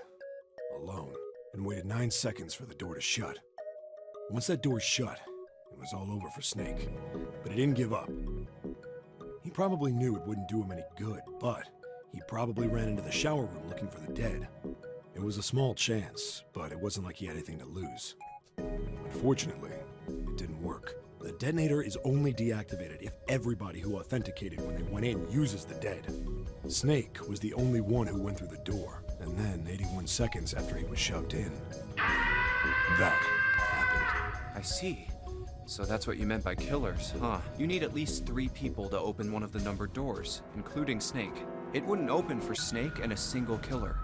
alone, and waited 9 seconds for the door to shut. Once that door shut, it was all over for Snake. But he didn't give up. He probably knew it wouldn't do him any good, but he probably ran into the shower room looking for the dead. It was a small chance, but it wasn't like he had anything to lose. Unfortunately, it didn't work. The detonator is only deactivated if everybody who authenticated when they went in uses the dead. Snake was the only one who went through the door, and then 81 seconds after he was shoved in, that happened. I see. So that's what you meant by killers, huh? You need at least 3 people to open one of the numbered doors, including Snake. It wouldn't open for Snake and a single killer.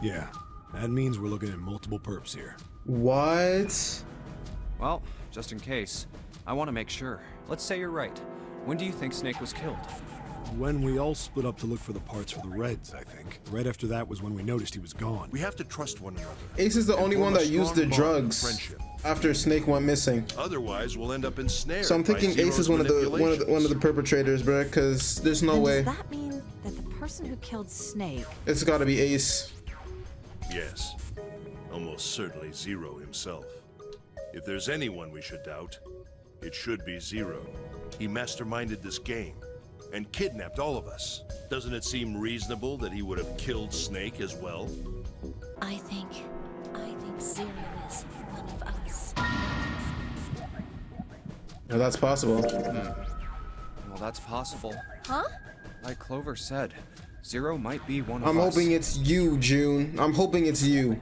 Yeah, that means we're looking at multiple perps here. What? Well, just in case, I want to make sure. Let's say you're right. When do you think Snake was killed? When we all split up to look for the parts for the Reds, I think. Right after that was when we noticed he was gone. We have to trust one another. Ace is the and only form one a that used strong the bond of drugs. friendship. after Snake went missing. Otherwise, we'll end up ensnared. So I'm thinking by Ace is one of the perpetrators, bro. Because there's no Then way. does that mean that the person who killed Snake... It's got to be Ace. Yes, almost certainly Zero himself. If there's anyone we should doubt, it should be Zero. He masterminded this game and kidnapped all of us. Doesn't it seem reasonable that he would have killed Snake as well? I think Zero is one of us. No, that's possible. Well, that's possible. Huh? Like Clover said, Zero might be one of I'm us. hoping it's you, June. I'm hoping it's you.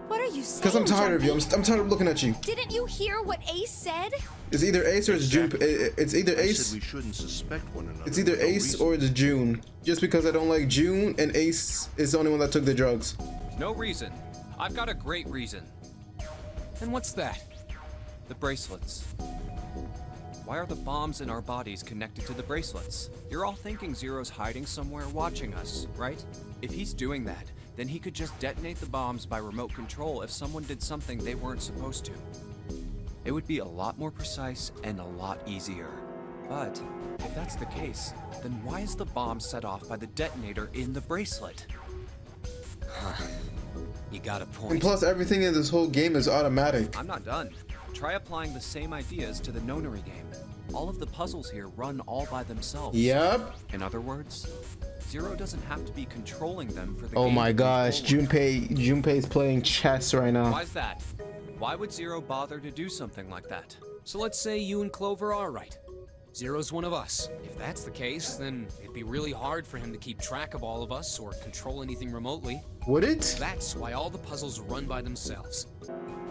What are you saying? Because I'm tired of you. Jumpy? I'm tired of looking at you. Didn't you hear what Ace said? It's either Ace or it's June. It's either I Ace. said we shouldn't suspect one another. It's either for no Ace reason. or it's June. Just because I don't like June and Ace is the only one that took the drugs. No reason. I've got a great reason. And what's that? The bracelets. Why are the bombs in our bodies connected to the bracelets? You're all thinking Zero's hiding somewhere watching us, right? If he's doing that, then he could just detonate the bombs by remote control if someone did something they weren't supposed to. It would be a lot more precise and a lot easier. But if that's the case, then why is the bomb set off by the detonator in the bracelet? You got a And point. plus, everything in this whole game is automatic. I'm not done. Try applying the same ideas to the Nonary game. All of the puzzles here run all by themselves. Yep. In other words, Zero doesn't have to be controlling them for the Oh game my to move gosh, forward. Junpei's playing chess right now. Why's that? Why would Zero bother to do something like that? So let's say you and Clover are right. Zero's one of us. If that's the case, then it'd be really hard for him to keep track of all of us or control anything remotely. Would it? That's why all the puzzles run by themselves.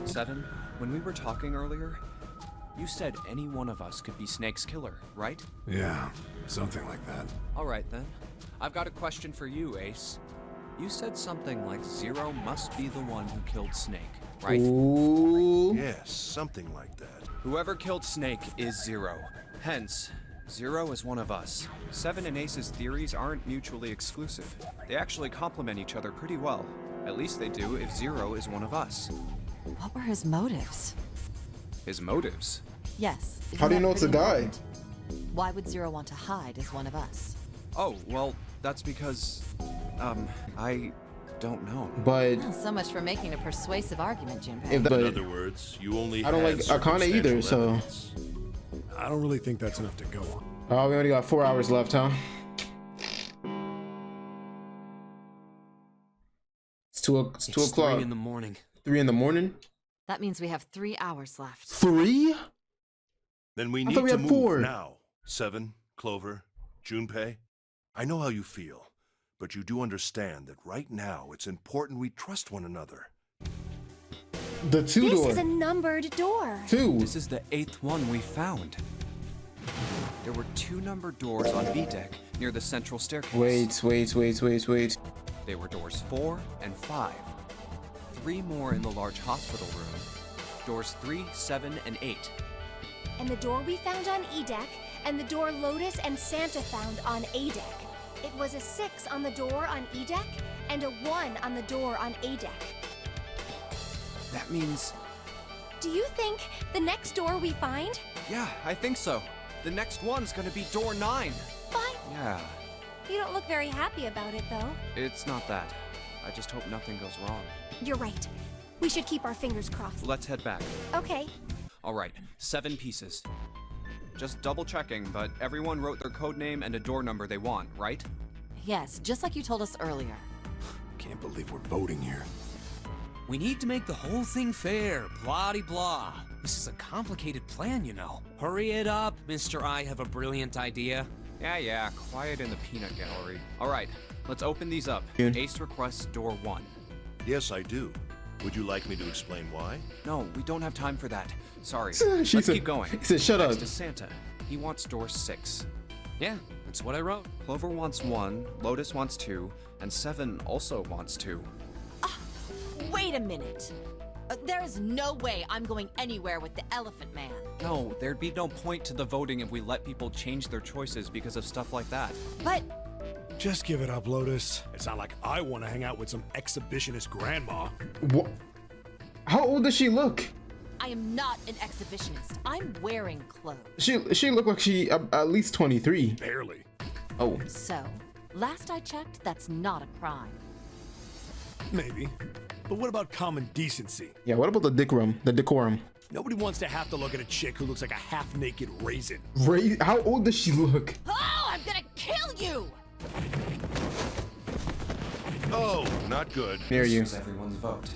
Seven, when we were talking earlier, you said any one of us could be Snake's killer, right? Yeah, something like that. All right then. I've got a question for you, Ace. You said something like Zero must be the one who killed Snake, right? Ooh. Yes, something like that. Whoever killed Snake is Zero. Hence, Zero is one of us. Seven and Ace's theories aren't mutually exclusive. They actually complement each other pretty well. At least they do if Zero is one of us. What were his motives? His motives? Yes. isn't How do you that know it's a pretty guy? important? Why would Zero want to hide as one of us? Oh, well, that's because, I don't know. But Well, so much for making a persuasive argument, Junpei. if In the, other words, you only I don't had like Akane either, circumstantial so- evidence. I don't really think that's enough to go on. oh, we only got 4 hours left, huh? It's 2 o'clock. 3 in the morning. 3 in the morning. That means we have 3 hours left. 3? Then we I need thought we to had move 4. now. Seven, Clover, Junpei. I know how you feel, but you do understand that right now it's important we trust one another. The 2 This door. is a numbered door. 2. This is the 8th one we found. There were 2 numbered doors on B deck near the central staircase. Wait. They were doors 4 and 5. 3 more in the large hospital room. Doors 3, 7, and 8. And the door we found on E deck, and the door Lotus and Santa found on A deck. It was a 6 on the door on E deck, and a 1 on the door on A deck. That means... Do you think the next door we find? Yeah, I think so. The next one's gonna be door 9. Fine. Yeah, You don't look very happy about it, though. it's not that. I just hope nothing goes wrong. You're right. We should keep our fingers crossed. Let's head back. Okay. All right, 7 pieces. Just double checking, but everyone wrote their code name and a door number they want, right? Yes, just like you told us earlier. Can't believe we're voting here. We need to make the whole thing fair, blah-de-blah. This is a complicated plan, you know. Hurry it up, Mr. I have a brilliant idea. Yeah, quiet in the peanut gallery. All right, let's open these up. June. Ace requests door 1. Yes, I do. Would you like me to explain why? No, we don't have time for that. Sorry. She Let's said- keep going. he said, "Shut Next up." to Santa. He wants door 6. Yeah, that's what I wrote. Clover wants 1, Lotus wants 2, and 7 also wants 2. Wait a minute. There is no way I'm going anywhere with the Elephant Man. No, there'd be no point to the voting if we let people change their choices because of stuff like that. But Just give it up, Lotus. It's not like I want to hang out with some exhibitionist grandma. What? How old does she look? I am not an exhibitionist. I'm wearing clothes. She looked like she at least 23. Barely. Oh. So, last I checked, that's not a crime. Maybe. But what about common decency? Yeah, what about the decorum? Nobody wants to have to look at a chick who looks like a half-naked raisin. How old does she look? Oh, I'm gonna kill you! Oh, not good. Near you. This is everyone's vote.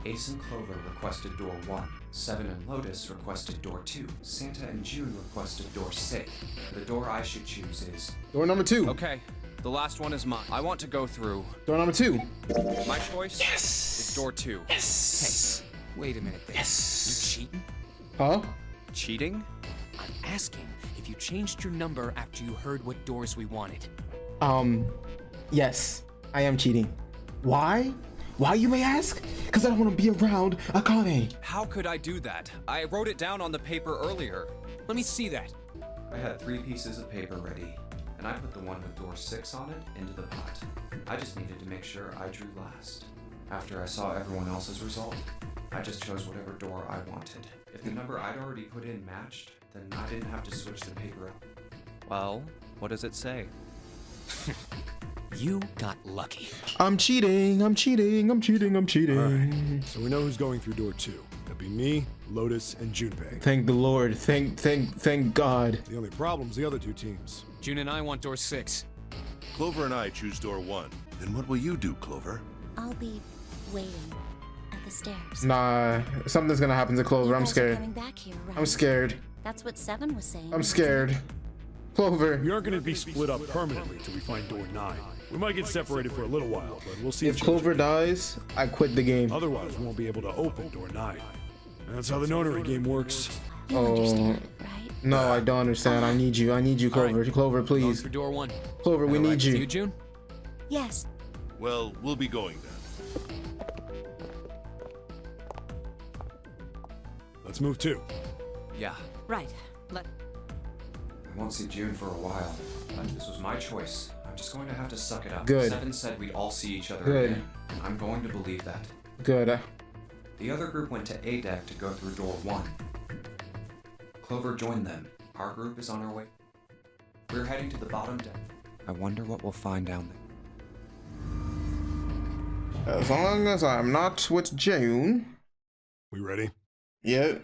Ace and Clover requested door 1. Seven and Lotus requested door 2. Santa and June requested door 6. The door I should choose is... Door number 2. Okay, the last one is mine. I want to go through. Door number 2. My choice is door 2. Yes. Wait a minute there. Yes. You cheating? Huh? Cheating? I'm asking if you changed your number after you heard what doors we wanted. Yes. I am cheating. Why? Why, you may ask? Because I don't want to be around Akane. How could I do that? I wrote it down on the paper earlier. Let me see that. I had 3 pieces of paper ready, and I put the one with door 6 on it into the pot. I just needed to make sure I drew last. After I saw everyone else's result, I just chose whatever door I wanted. If the number I'd already put in matched, then I didn't have to switch the paper up. Well, what does it say? You got lucky. I'm cheating. I'm cheating. I'm cheating. I'm cheating. All right. So we know who's going through door 2. That'd be me, Lotus, and Junpei. Thank the Lord. Thank God. The only problem's the other 2 teams. June and I want door 6. Clover and I choose door 1. Then what will you do, Clover? I'll be waiting at the stairs. Nah, something's gonna happen to Clover. You I'm guys are scared. coming back here, right? I'm scared. That's what 7 was saying. I'm scared. Clover. We aren't going to be split up permanently till we find door 9. We might get separated for a little while, but we'll see If each Clover other. dies, I quit the game. Otherwise, we won't be able to open door 9. That's how the Nonary game works. You understand, right? No, I don't understand. I need you. I need you, Clover. right. Clover, Going please. for door 1. Clover, we All right need with you. You, June? Yes. Well, we'll be going then. Let's move 2. Yeah, Right. I won't see June for a while, but this was my choice. I'm just going to have to suck it up. Good. 7 said we'd all see each other Good. again, and I'm going to believe that. Good. The other group went to A deck to go through door 1. Clover joined them. Our group is on our way. We're heading to the bottom deck. I wonder what we'll find down there. As long as I'm not with June. We ready? Yep.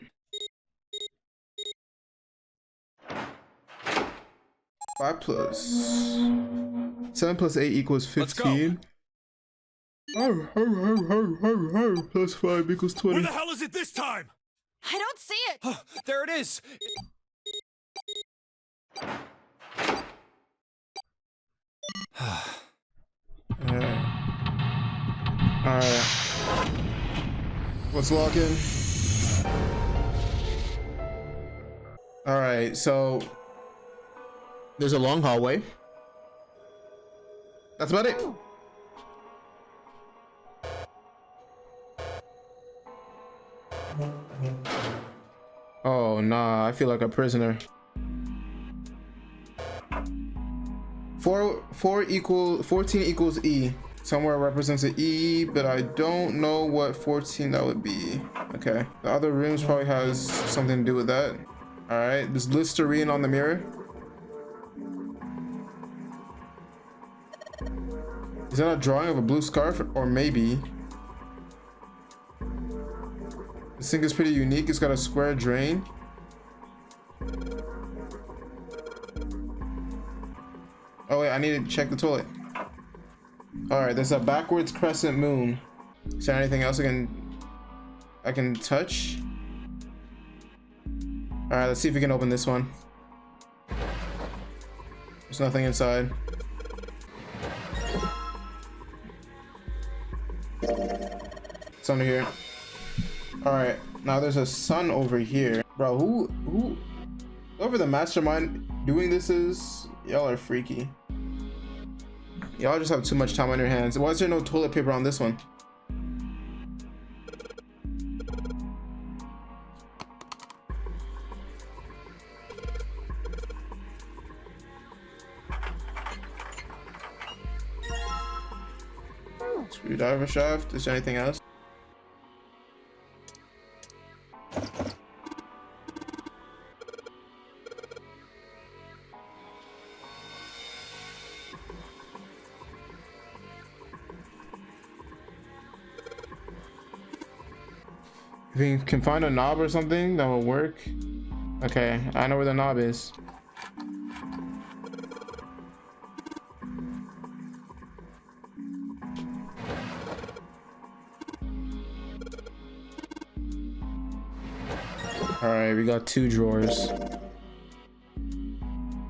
5 plus 7 plus 8 equals 15. Plus 5 equals 20. Where the hell is it this time? I don't see it! There it is! Alright. Let's walk in. Alright, so there's a long hallway. That's about it. Oh nah, I feel like a prisoner. 14 equals E. Somewhere represents an E, but I don't know what 14 that would be. Okay, the other rooms probably has something to do with that. All right, there's Listerine on the mirror. Is that a drawing of a blue scarf? Or maybe. This thing is pretty unique. It's got a square drain. Oh wait, I need to check the toilet. Alright, there's a backwards crescent moon. Is there anything else I can touch? Alright, let's see if we can open this one. There's nothing inside. It's under here. Alright, now there's a sun over here. Bro, whoever the mastermind doing this is, y'all are freaky. Y'all just have too much time on your hands. Why is there no toilet paper on this one? Screwdriver shaft. Is there anything else? If we can find a knob or something that will work. Okay, I know where the knob is. All right, we got 2 drawers.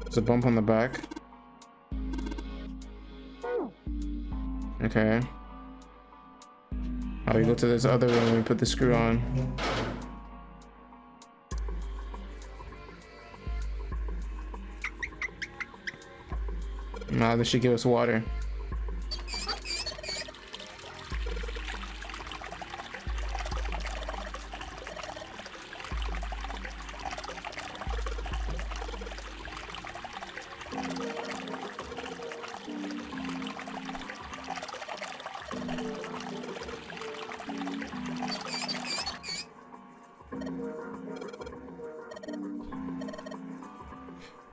There's a bump on the back. Okay. Now we go to this other room and we put the screw on. Now this should give us water.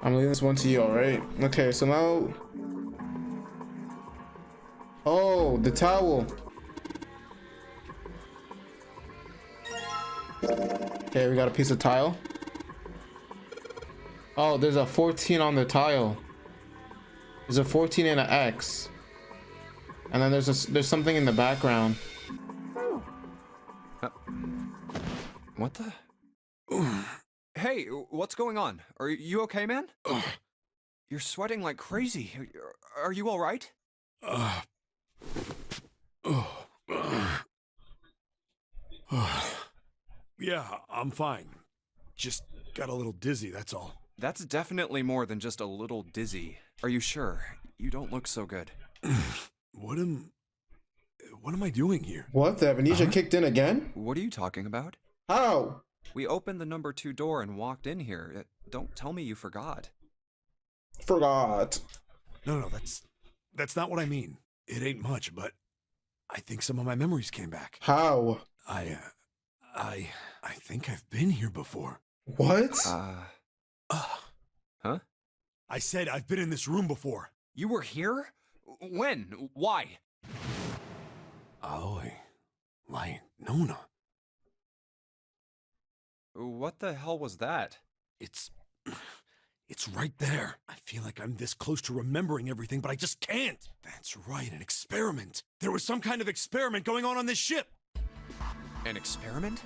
I'm leaving this one to you, alright? Okay, so now... Oh, the towel. Okay, we got a piece of tile. Oh, there's a 14 on the tile. There's a 14 and an X. And then there's something in the background. What the? Hey, what's going on? Are you okay, man? You're sweating like crazy. Are you all right? Yeah, I'm fine. Just got a little dizzy, that's all. That's definitely more than just a little dizzy. Are you sure? You don't look so good. What am I doing here? What? The amnesia kicked in again? What are you talking about? How? We opened the number 2 door and walked in here. Don't tell me you forgot. Forgot. No, that's not what I mean. It ain't much, but I think some of my memories came back. How? I think I've been here before. What? Huh? I said I've been in this room before. You were here? When? Why? Aoi, like Nona. What the hell was that? It's right there. I feel like I'm this close to remembering everything, but I just can't. That's right, an experiment. There was some kind of experiment going on this ship. An experiment?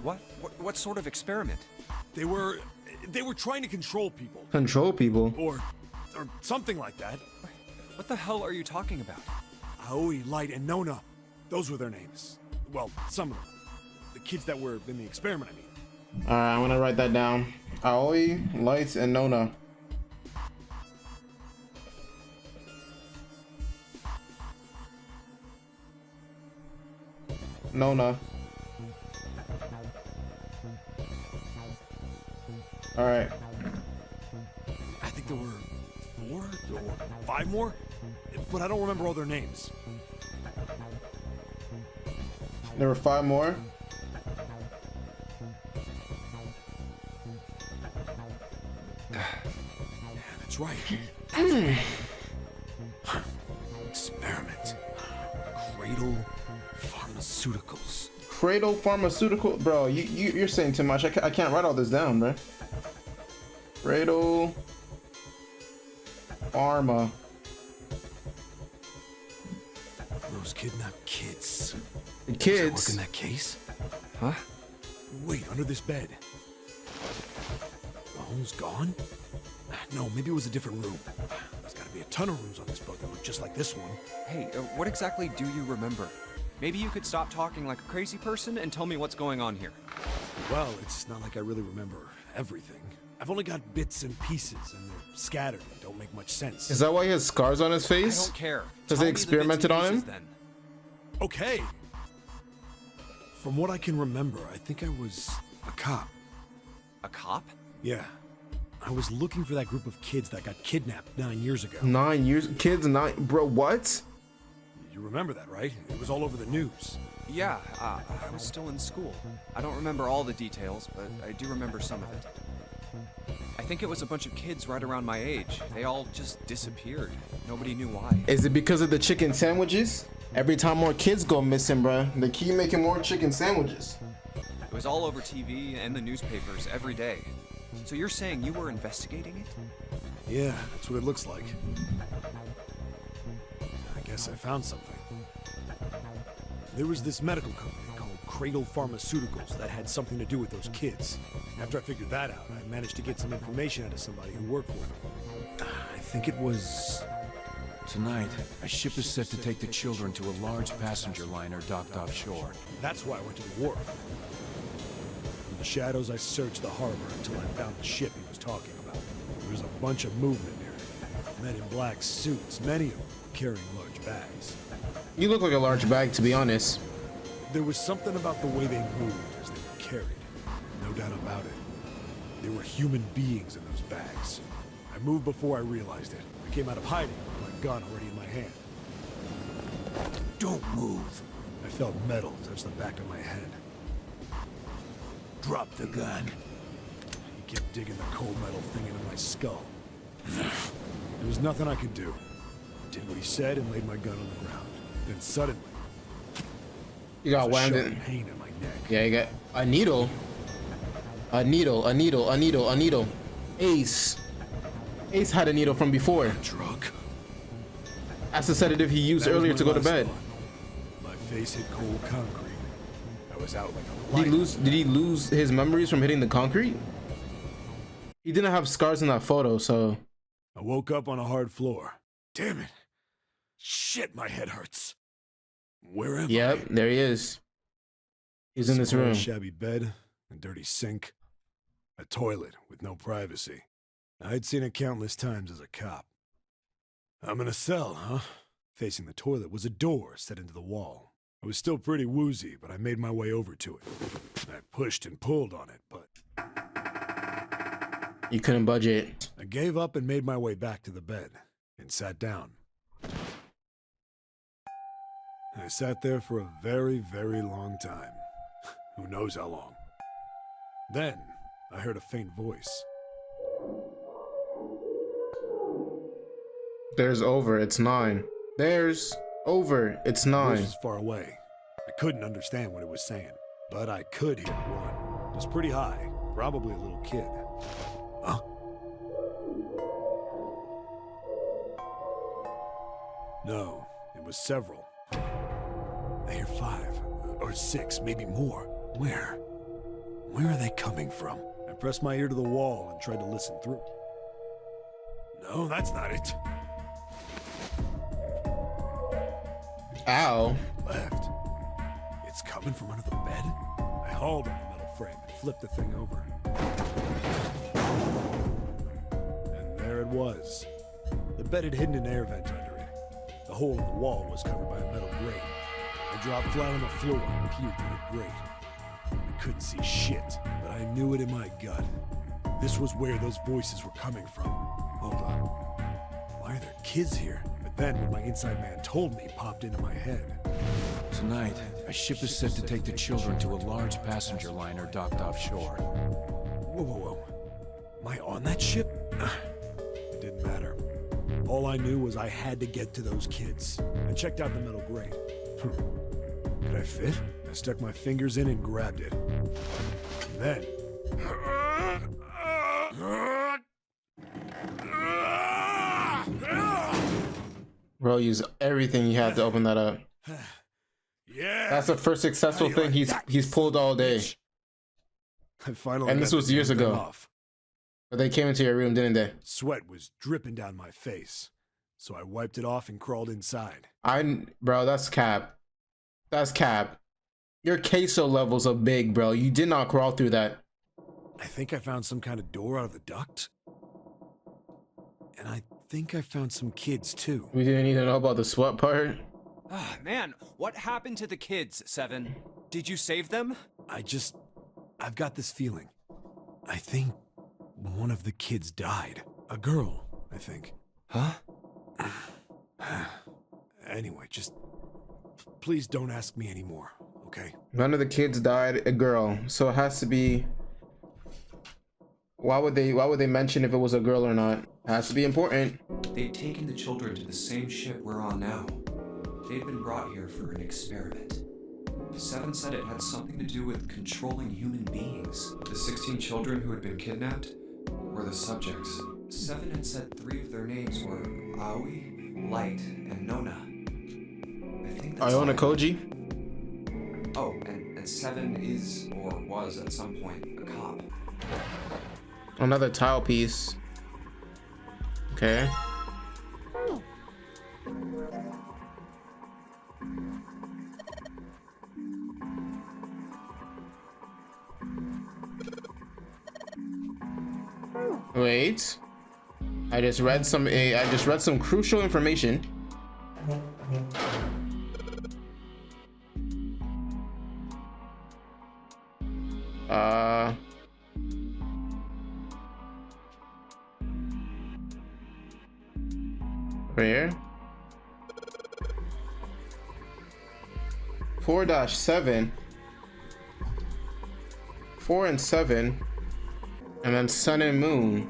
What sort of experiment? They were trying to control people. Control people? Or something like that. What the hell are you talking about? Aoi, Light, and Nona. Those were their names. Well, some of them. The kids that were in the experiment, I mean. Alright, I'm gonna write that down. Aoi, Light, and Nona. Nona. Alright. I think there were 4 or 5 more, but I don't remember all their names. There were 5 more. Yeah, that's right. Experiment. Cradle Pharmaceuticals. Cradle Pharmaceutical, bro. You're saying too much. I can't write all this down, bro. Cradle Pharma. Those kidnapped kids. The Was that kids. work in that case? Huh? Wait, under this bed. The home's gone? No, maybe it was a different room. There's gotta be a ton of rooms on this boat that look just like this one. Hey, what exactly do you remember? Maybe you could stop talking like a crazy person and tell me what's going on here. Well, it's not like I really remember everything. I've only got bits and pieces, and they're scattered and don't make much sense. Is that why he has scars on his I face? don't care. Because Tell they me the bits experimented and on him? pieces, then. Okay. From what I can remember, I think I was a cop. A cop? Yeah. I was looking for that group of kids that got kidnapped 9 years ago. 9 years, kids, 9, bro. What? You remember that, right? It was all over the news. Yeah, I was still in school. I don't remember all the details, but I do remember some of it. I think it was a bunch of kids right around my age. They all just disappeared. Nobody knew why. Is it because of the chicken sandwiches? Every time more kids go missing, bro, they keep making more chicken sandwiches. It was all over TV and the newspapers every day. So you're saying you were investigating it? Yeah, that's what it looks like. I guess I found something. There was this medical company called Cradle Pharmaceuticals that had something to do with those kids. After I figured that out, I managed to get some information out of somebody who worked for them. I think it was... Tonight, a ship is set to take the children to a large passenger liner docked offshore. That's why I went to the wharf. In the shadows, I searched the harbor until I found the ship he was talking about. There was a bunch of movement near it. Men in black suits, many of them carrying large bags. You look like a large bag, to be honest. There was something about the way they moved as they were carried. No doubt about it. There were human beings in those bags. I moved before I realized it. I came out of hiding with my gun already in my hand. Don't move. I felt metal touch the back of my head. Drop the gun. He kept digging the cold metal thing into my skull. There was nothing I could do. I did what he said and laid my gun on the ground. Then suddenly, You got there was a wound sharp in. pain in my neck. Yeah, you got a needle. A needle, a needle, a needle, a needle. Ace. Ace had a needle from before. Drug. That's the sedative he used That was earlier my to go to last bed. thought. My face hit cold concrete. I was out like a Did he light. did he lose his memories from hitting the concrete? He didn't have scars in that photo, so I woke up on a hard floor. Damn it. Shit, my head hurts. Where am I? yep, there he is. He's in this Small, room. shabby bed, a dirty sink, a toilet with no privacy. I'd seen it countless times as a cop. I'm in a cell, huh? Facing the toilet was a door set into the wall. I was still pretty woozy, but I made my way over to it. I pushed and pulled on it, but You couldn't budge it. I gave up and made my way back to the bed and sat down. I sat there for a very, very long time. Who knows how long. Then, I heard a faint voice. There's over, it's 9. There's over, it's The 9. voice was far away. I couldn't understand what it was saying, but I could hear one. It was pretty high, probably a little kid. Huh? No, it was several. I hear 5 or 6, maybe more. Where? Where are they coming from? I pressed my ear to the wall and tried to listen through. No, that's not it. Ow. Left. It's coming from under the bed? I hauled on the metal frame and flipped the thing over. And there it was. The bed had hidden an air vent under it. The hole in the wall was covered by a metal grate. I dropped flat on the floor and peered through the grate. I couldn't see shit, but I knew it in my gut. This was where those voices were coming from. Hold on. Why are there kids here? But then what my inside man told me popped into my head. Tonight, a ship is set to take the children to a large passenger liner docked offshore. Whoa, whoa, whoa. Am I on that ship? It didn't matter. All I knew was I had to get to those kids. I checked out the metal grate. Could I fit? I stuck my fingers in and grabbed it. And then... Bro, use everything you had to open that up. Yeah! That's the first successful How do thing you like he's that, pulled all day. bitch? I finally And this got was the years damn thing ago. off. But they came into your room, didn't they? Sweat was dripping down my face, so I wiped it off and crawled inside. Bro, that's cap. That's cap. Your queso levels are big, bro. You did not crawl through that. I think I found some kind of door out of the duct. And I think I found some kids too. We didn't need to know about the sweat part. Ah, man, what happened to the kids, Seven? Did you save them? I've got this feeling. I think one of the kids died. A girl, I think. Huh? Anyway, just please don't ask me anymore, okay? None of the kids died, a girl. So it has to be. Why would they mention if it was a girl or not? It has to be important. They'd taken the children to the same ship we're on now. They'd been brought here for an experiment. 7 said it had something to do with controlling human beings. The 16 children who had been kidnapped were the subjects. 7 had said 3 of their names were Aoi, Light, and Nona. I think that's Iona all I Koji? got. Oh, and 7 is, or was at some point, a cop. Another tile piece. Okay. Wait. I just read some crucial information. Where? 4-7. 4 and 7. And then sun and moon.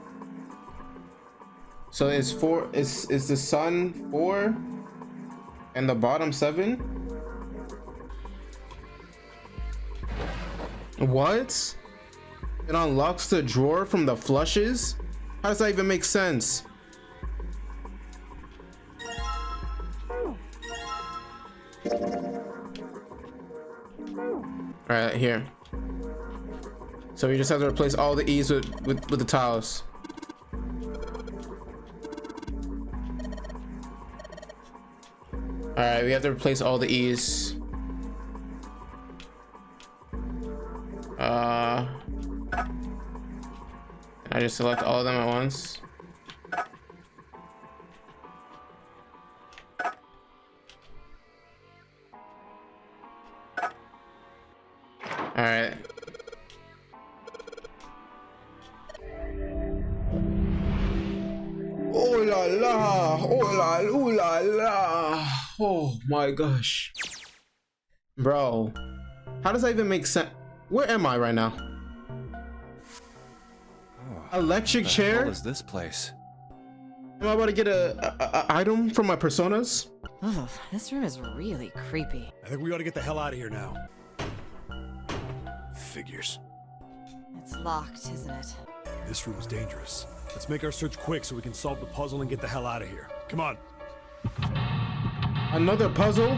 So is the sun 4 and the bottom 7? What? It unlocks the drawer from the flushes? How does that even make sense? Alright, here. So we just have to replace all the E's with the tiles. Alright, we have to replace all the E's. I just select all of them at once. Alright. Oh la la, oh la, ooh la la. Oh my gosh. Bro, how does that even make sense? Where am I right now? Electric chair? What is this place? Am I about to get a item from my personas? Oh, this room is really creepy. I think we ought to get the hell out of here now. Figures. It's locked, isn't it? This room is dangerous. Let's make our search quick so we can solve the puzzle and get the hell out of here. Come on. Another puzzle?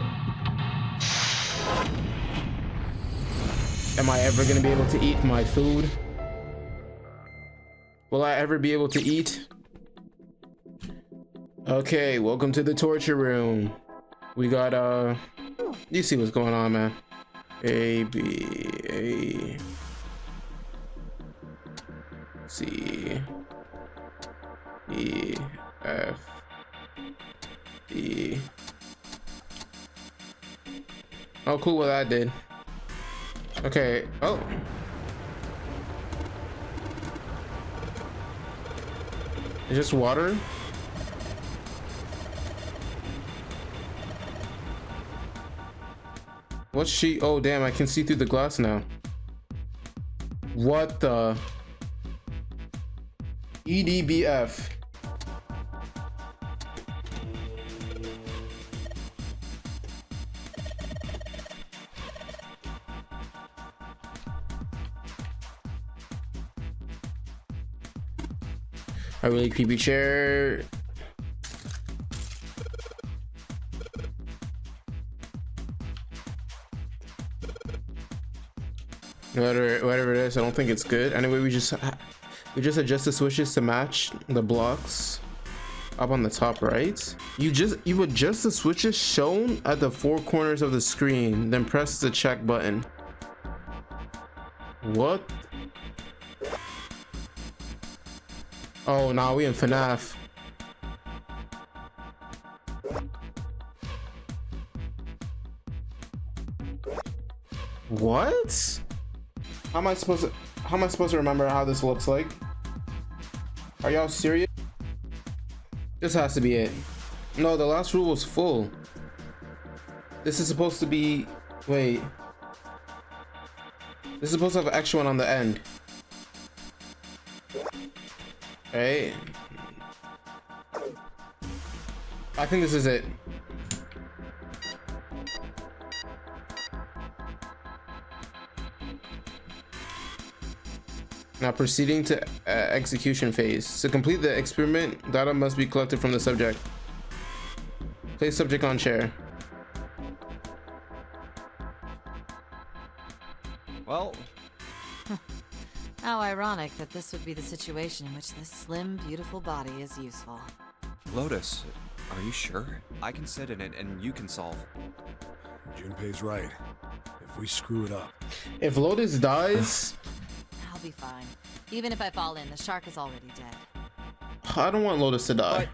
Am I ever gonna be able to eat my food? Will I ever be able to eat? Okay, welcome to the torture room. We got you see what's going on, man. A, B, A, C, E, F, E. Oh, cool what that did. Okay, oh. It's just water? What's she? Oh, damn, I can see through the glass now. What the? EDBF. A really creepy chair. Whatever it is, I don't think it's good. Anyway, we just adjust the switches to match the blocks up on the top right. You adjust the switches shown at the 4 corners of the screen, then press the check button. What? Oh, nah, we in FNAF. What? How am I supposed to remember how this looks like? Are y'all serious? This has to be it. No, the last rule was full. This is supposed to be, wait. This is supposed to have an extra one on the end. Right? I think this is it. Now proceeding to execution phase. To complete the experiment, data must be collected from the subject. Place subject on chair. Well, How ironic that this would be the situation in which this slim, beautiful body is useful. Lotus, are you sure? I can sit in it and you can solve. Junpei's right. If we screw it up. If Lotus dies, I'll be fine. Even if I fall in, the shark is already dead. I don't want Lotus to die.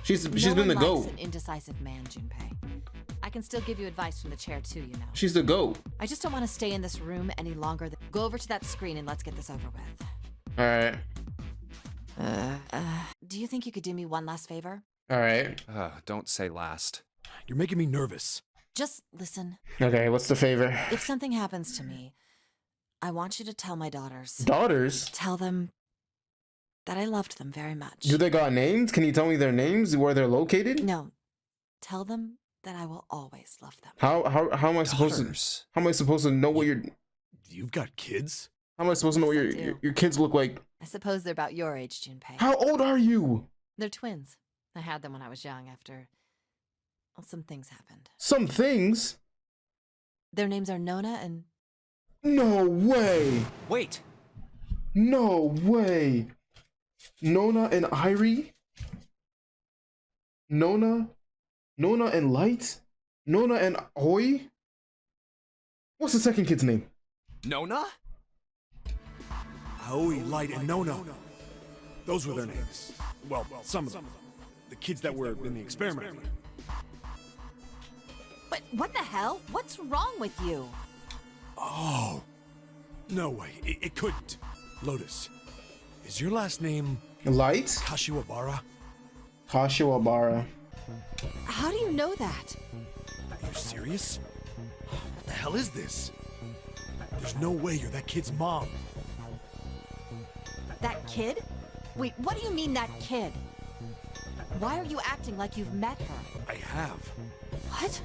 She's No been the one likes GOAT. an indecisive man, Junpei. I can still give you advice from the chair too, you know. She's the GOAT. I just don't want to stay in this room any longer. Go over to that screen and let's get this over with. All right. Do you think you could do me one last favor? All right. Don't say last. You're making me nervous. Just listen. Okay, what's the favor? If something happens to me, I want you to tell my daughters. Daughters? Tell them that I loved them very much. Do they got names? Can you tell me their names, where they're located? No. Tell them that I will always love them. How am I supposed Daughters. to? How am I supposed to know what your? You've got kids? How am I supposed to know what Yes, I your, do. your kids look like? I suppose they're about your age, Junpei. How old are you? They're twins. I had them when I was young after... Well, some things happened. Some things. Their names are Nona and... No way. Wait! No way. Nona and Irie? Nona and Light? Nona and Oi? What's the second kid's name? Nona? Aoi, Light, and Nona. Those were their names. Well, some of them. The kids that were in the experiment. But what the hell? What's wrong with you? Oh. No way. It couldn't. Lotus, is your last name Light? Kashiwabara? Kashiwabara. How do you know that? Are you serious? What the hell is this? There's no way you're that kid's mom. That kid? Wait, what do you mean that kid? Why are you acting like you've met her? I have. What?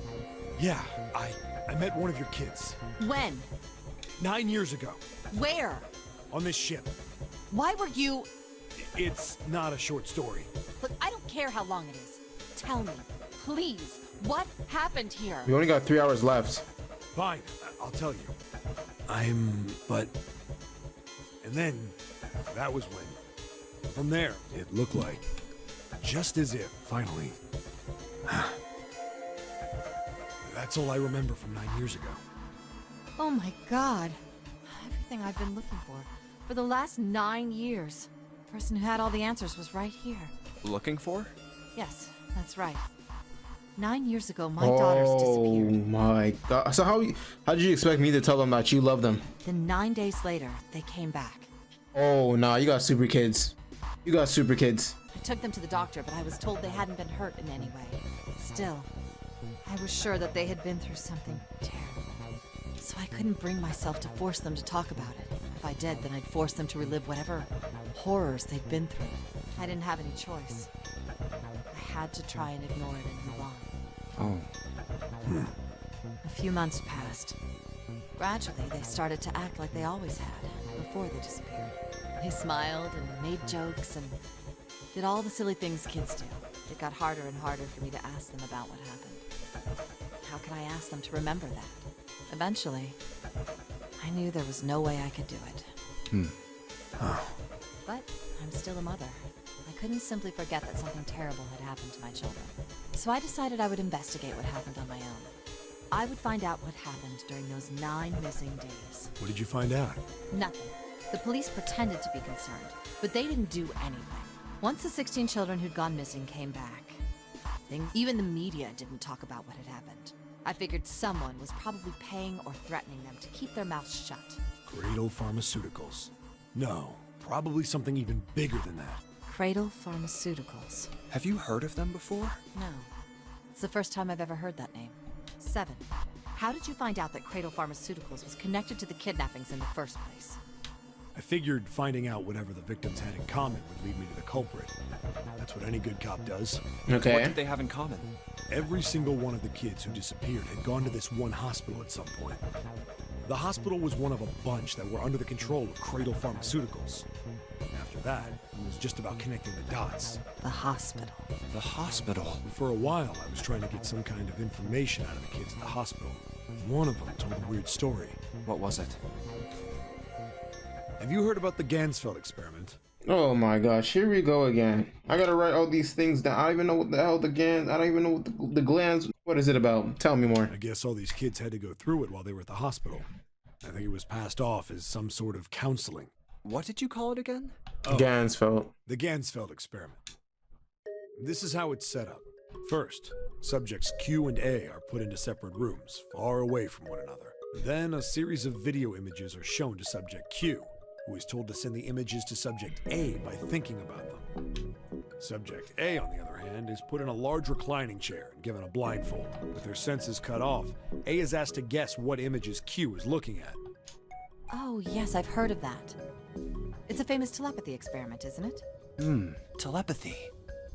Yeah, I met one of your kids. When? 9 years ago. Where? On this ship. Why were you... It's not a short story. Look, I don't care how long it is. Tell me, please, what happened here? We only got 3 hours left. Fine, I'll tell you. But... And then, that was when. From there, it looked like. Just as if, finally. That's all I remember from 9 years ago. Oh my god. Everything I've been looking for the last 9 years. The person who had all the answers was right here. Looking for? Yes, that's right. 9 years ago, my daughters disappeared. Oh my god. So how did you expect me to tell them that you love them? Then 9 days later, they came back. Oh nah, you got super kids. You got super kids. I took them to the doctor, but I was told they hadn't been hurt in any way. Still, I was sure that they had been through something terrible. So I couldn't bring myself to force them to talk about it. If I did, then I'd force them to relive whatever horrors they'd been through. I didn't have any choice. I had to try and ignore it and move on. Oh. A few months passed. Gradually, they started to act like they always had, before they disappeared. They smiled and made jokes and did all the silly things kids do. It got harder and harder for me to ask them about what happened. How could I ask them to remember that? Eventually, I knew there was no way I could do it. But I'm still a mother. I couldn't simply forget that something terrible had happened to my children. So I decided I would investigate what happened on my own. I would find out what happened during those 9 missing days. What did you find out? Nothing. The police pretended to be concerned, but they didn't do anything. Once the 16 children who'd gone missing came back, even the media didn't talk about what had happened. I figured someone was probably paying or threatening them to keep their mouths shut. Cradle Pharmaceuticals. No, probably something even bigger than that. Cradle Pharmaceuticals. Have you heard of them before? No. It's the first time I've ever heard that name. 7. How did you find out that Cradle Pharmaceuticals was connected to the kidnappings in the first place? I figured finding out whatever the victims had in common would lead me to the culprit. That's what any good cop does. What Okay. did they have in common? Every single one of the kids who disappeared had gone to this one hospital at some point. The hospital was one of a bunch that were under the control of Cradle Pharmaceuticals. After that, it was just about connecting the dots. The hospital. The hospital. For a while, I was trying to get some kind of information out of the kids at the hospital. One of them told a weird story. What was it? Have you heard about the Gansfeld experiment? Oh my gosh, here we go again. I gotta write all these things down. I don't even know what the hell I don't even know what the glands. What is it about? Tell me more. I guess all these kids had to go through it while they were at the hospital. I think it was passed off as some sort of counseling. What did you call it again? Oh, Gansfeld. The Gansfeld experiment. This is how it's set up. First, subjects Q and A are put into separate rooms, far away from one another. Then a series of video images are shown to subject Q, who is told to send the images to subject A by thinking about them. Subject A, on the other hand, is put in a large reclining chair and given a blindfold. With their senses cut off, A is asked to guess what images Q is looking at. Oh, yes, I've heard of that. It's a famous telepathy experiment, isn't it? Telepathy.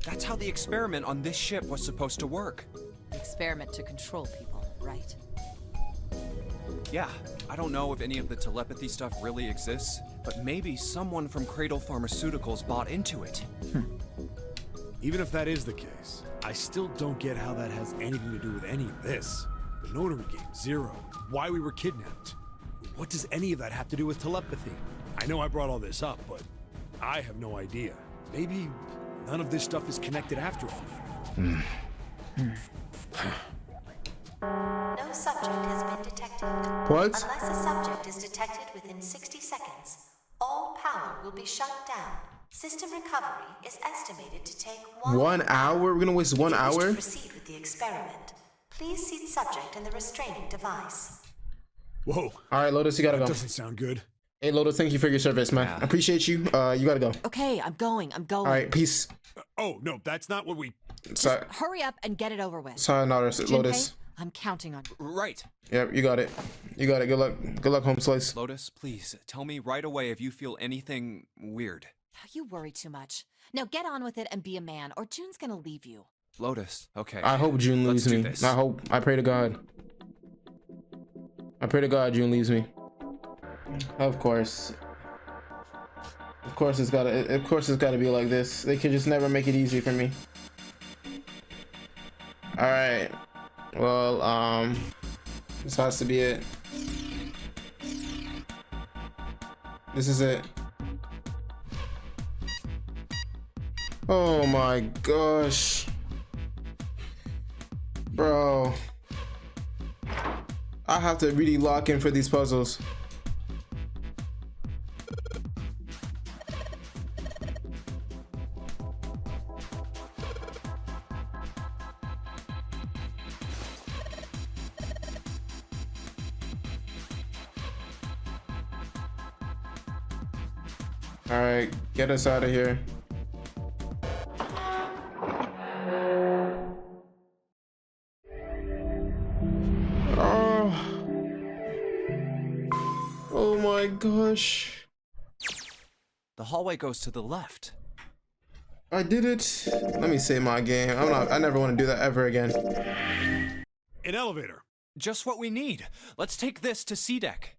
That's how the experiment on this ship was supposed to work. The experiment to control people, right? Yeah, I don't know if any of the telepathy stuff really exists, but maybe someone from Cradle Pharmaceuticals bought into it. Even if that is the case, I still don't get how that has anything to do with any of this. The Nonary game, Zero, why we were kidnapped. What does any of that have to do with telepathy? I know I brought all this up, but I have no idea. Maybe none of this stuff is connected after all. No subject has been detected. What? Unless a subject is detected within 60 seconds, all power will be shut down. System recovery is estimated to take 1 hour? We're gonna waste 1 If you wish hour? to proceed with the experiment, please seat subject in the restraining device. Whoa. All right, Lotus, you gotta That go. doesn't sound good. Hey, Lotus, thank you for your service, man. Yeah. I appreciate you. You gotta go. Okay, I'm going. All right, peace. Oh, no, that's not what we... Sorry, Hurry up and get it over with. sorry, Lotus. Junpei, I'm counting on you. Right. Yep, you got it. You got it. Good luck. Good luck, home slice. Lotus, please, tell me right away if you feel anything weird. You worry too much. Now get on with it and be a man, or June's gonna leave you. Lotus, okay. I hope June Let's leaves do me. this. I pray to God. I pray to God June leaves me. Of course. Of course it's gotta be like this. They can just never make it easy for me. Alright. Well, this has to be it. This is it. Oh my gosh. Bro. I have to really lock in for these puzzles. All right, get us out of here. Oh my gosh. The hallway goes to the left. I did it. Let me save my game. I never want to do that ever again. An elevator. Just what we need. Let's take this to C deck.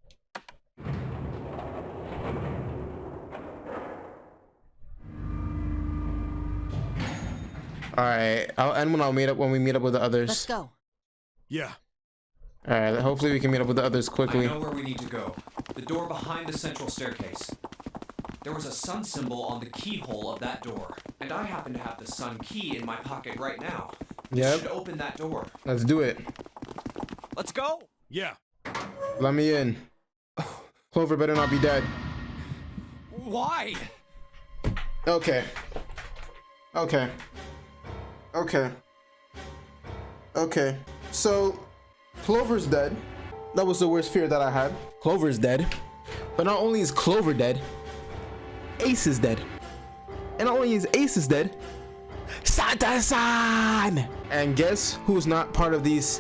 All right, I'll end when we meet up with the others. Let's go. Yeah. All right, hopefully we can meet up with the others quickly. I know where we need to go. The door behind the central staircase. There was a sun symbol on the keyhole of that door, and I happen to have the sun key in my pocket right now. Yep. Should open that door. Let's do it. Let's go. Yeah. Let me in. Clover better not be dead. Why? Okay. Okay. Okay. Okay. So, Clover's dead. That was the worst fear that I had. Clover's dead. But not only is Clover dead, Ace is dead. And not only is Ace dead, Santa-san! And guess who's not part of this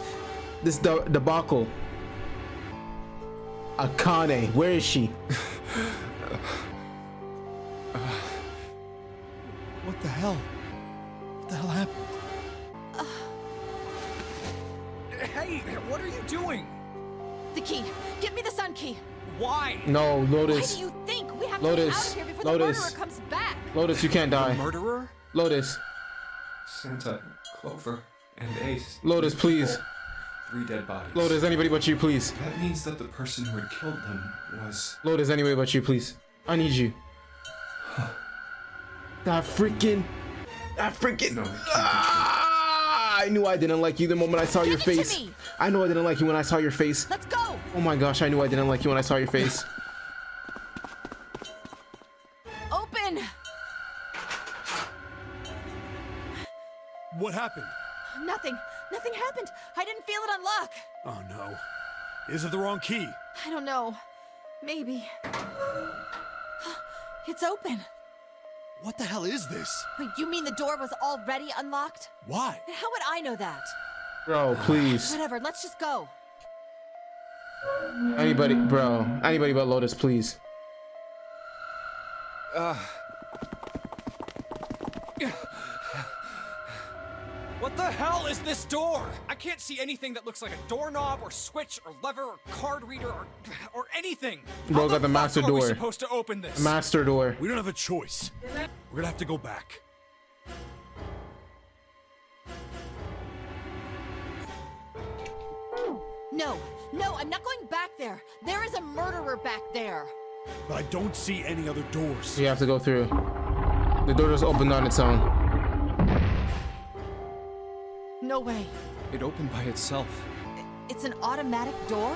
debacle? Akane. Where is she? What the hell? What the hell happened? Hey, what are you doing? The key. Give me the sun key. Why? No, Why Lotus. do you think we have Lotus. to get out of here before Lotus. the murderer comes back? Lotus, you can't die. Murderer? Lotus. Santa, Clover, and Ace. Lotus, please. 3 dead bodies. Lotus, anybody but you, please. That means that the person who had killed them was... Lotus, anybody but you, please. I need you. That freaking... No, it can't I knew I didn't like you the moment I saw your Give it to face. me. I knew I didn't like you when I saw your face. Let's go. Oh my gosh, I knew I didn't like you when I saw your face. Open. What happened? Nothing. Nothing happened. I didn't feel it unlock. Oh no. Is it the wrong key? I don't know. Maybe. It's open. What the hell is this? Wait, you mean the door was already unlocked? Why? And how would I know that? Bro, please. Whatever, let's just go. Anybody, bro. Anybody but Lotus, please. What the hell is this door? I can't see anything that looks like a doorknob or switch or lever or card reader or anything. Bro, How got the master fuck are we door. supposed to open this? Master door. We don't have a choice. We're gonna have to go back. No, I'm not going back there. There is a murderer back there. But I don't see any other doors. We have to go through. The door just opened on its own. No way. It opened by itself. It's an automatic door?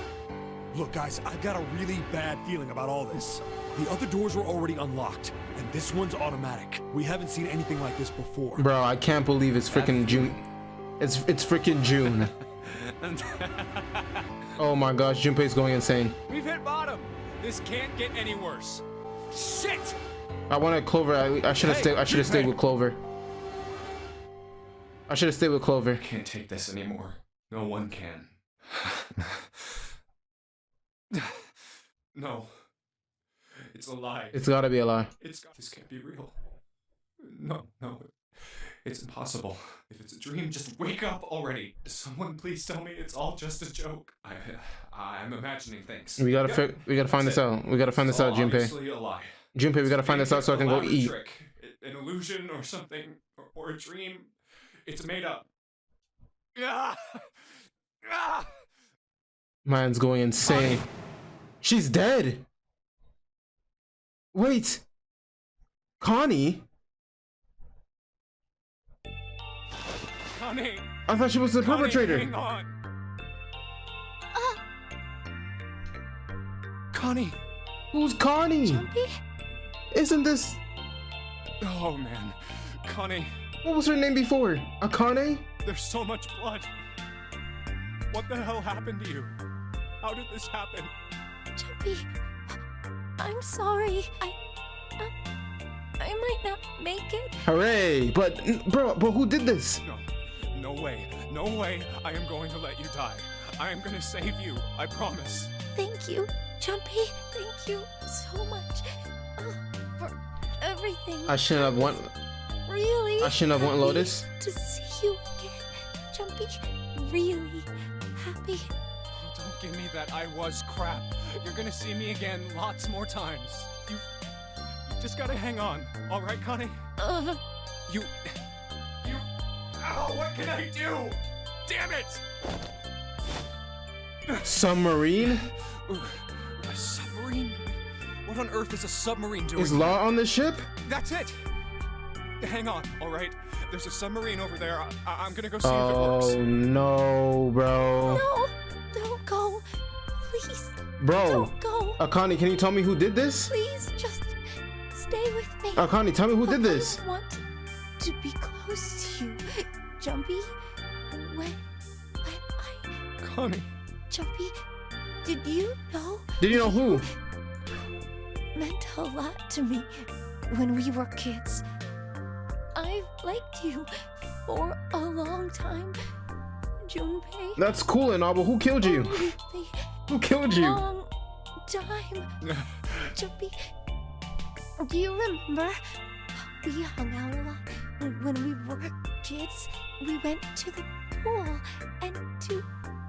Look, guys, I've got a really bad feeling about all this. The other doors were already unlocked, and this one's automatic. We haven't seen anything like this before. Bro, I can't believe it's freaking June. It's freaking June. Oh my gosh, Junpei's going insane. We've hit bottom. This can't get any worse. Shit! I wanted Clover. I should have stayed. I should have stayed with Clover. I should have stayed with Clover. Can't take this anymore. No one can. No. It's a lie. It's gotta be a lie. This can't be real. No. It's impossible. If it's a dream, just wake up already. Someone please tell me it's all just a joke. I'm imagining things. We gotta find this out. We gotta find this out, Junpei. Obviously a lie. Junpei, we gotta find this out so I can go eat. Trick. An illusion or something, or a dream. It's made up. Man's going insane. She's dead. Wait. Connie? Connie! I thought she was the perpetrator. Hang on! Connie! Who's Connie? Jumpy? Isn't this... Oh man. Connie, What was her name before? Akane? there's so much blood. What the hell happened to you? How did this happen? Jumpy, I'm sorry. I might not make it. Hooray! But who did this? No way. I am going to let you die. I am going to save you. I promise. Thank you, Jumpy. Thank you so much for everything. I shouldn't have won. Really I shouldn't have won happy Lotus. to see you again, Jumpy. Really happy. Oh, don't give me that I was crap. You're going to see me again lots more times. You just got to hang on. All right, Connie? You... Ow, what can I do? Damn it! Submarine? A submarine? What on earth is a submarine doing? Is Law on the ship? That's it! Hang on, alright? There's a submarine over there. I'm gonna go see if it Oh works. no, bro. No, don't go. Please, Bro. don't go. Akane, can you tell me who did this? Please, just stay with me. Akane, tell me who did this. I want to be close to you, Jumpy. When I... Connie. Jumpy, did you know? Did you know who? Meant a lot to me when we were kids. I've liked you for a long time, Junpei. That's cool and all, but who killed you? Really Who killed you? long time. Jumpy, do you remember we hung out a lot when we were kids? We went to the pool and to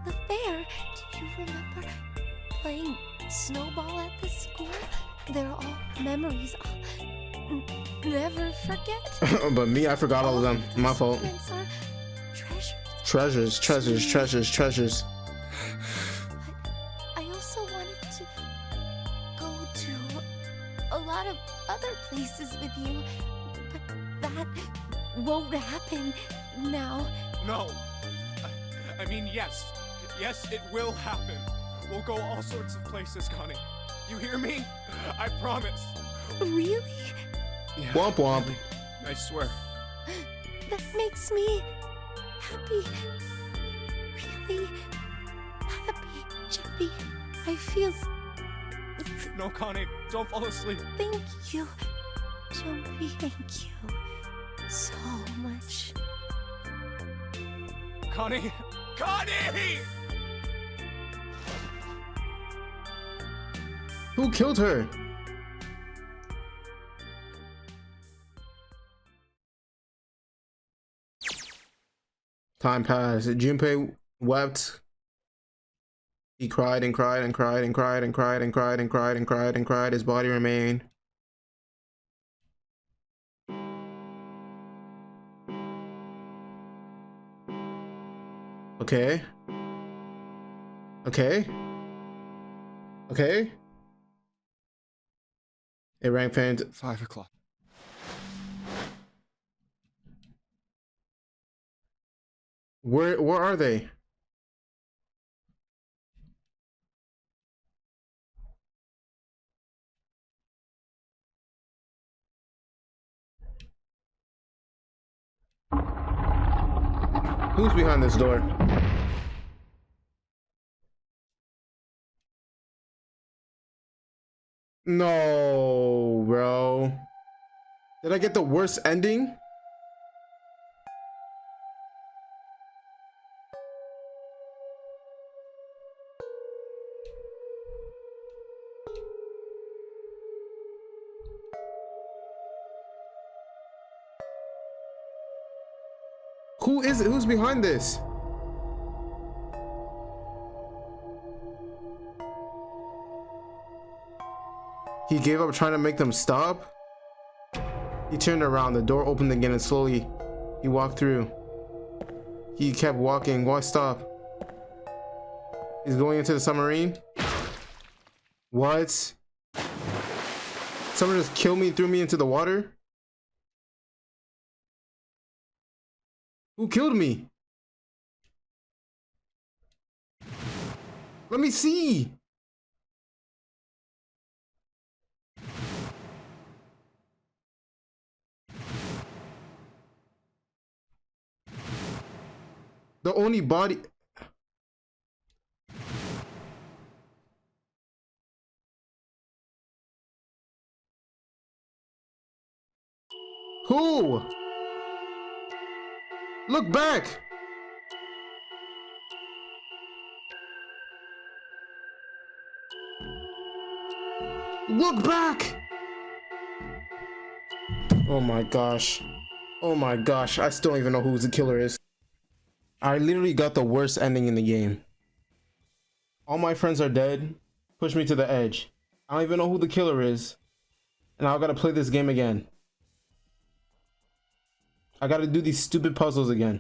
the fair. Do you remember playing snowball at the school. They're all memories I'll never forget. But me, I forgot all of them. My fault. Moments are Treasures, treasures, treasures, treasures. I also wanted to go to a lot of other places with you, but that won't happen now. No. I mean, yes. Yes, it will happen. We'll go all sorts of places, Connie. You hear me? I promise. Really? Yeah, Womp womp. really. I swear. That makes me happy. Really happy, Jumpy. I feel No, Connie, don't fall asleep. Thank you, Jumpy. Thank you so much. Connie! Connie! Who killed her? Time passed. Junpei wept. He cried and cried and cried and cried and cried and cried and cried and cried and cried. His body remained. Okay. Okay. Okay. It rang faint. 5 o'clock. Where are they? Who's behind this door? No, bro. Did I get the worst ending? Who is it? Who's behind this? He gave up trying to make them stop. He turned around, the door opened again, and slowly he walked through. He kept walking. Why stop? He's going into the submarine? What? Someone just killed me and threw me into the water? Who killed me? Let me see. The only body. Who? Look back. Look back. Oh my gosh. Oh my gosh. I still don't even know who the killer is. I literally got the worst ending in the game. All my friends are dead. Push me to the edge. I don't even know who the killer is. And I gotta play this game again. I gotta do these stupid puzzles again.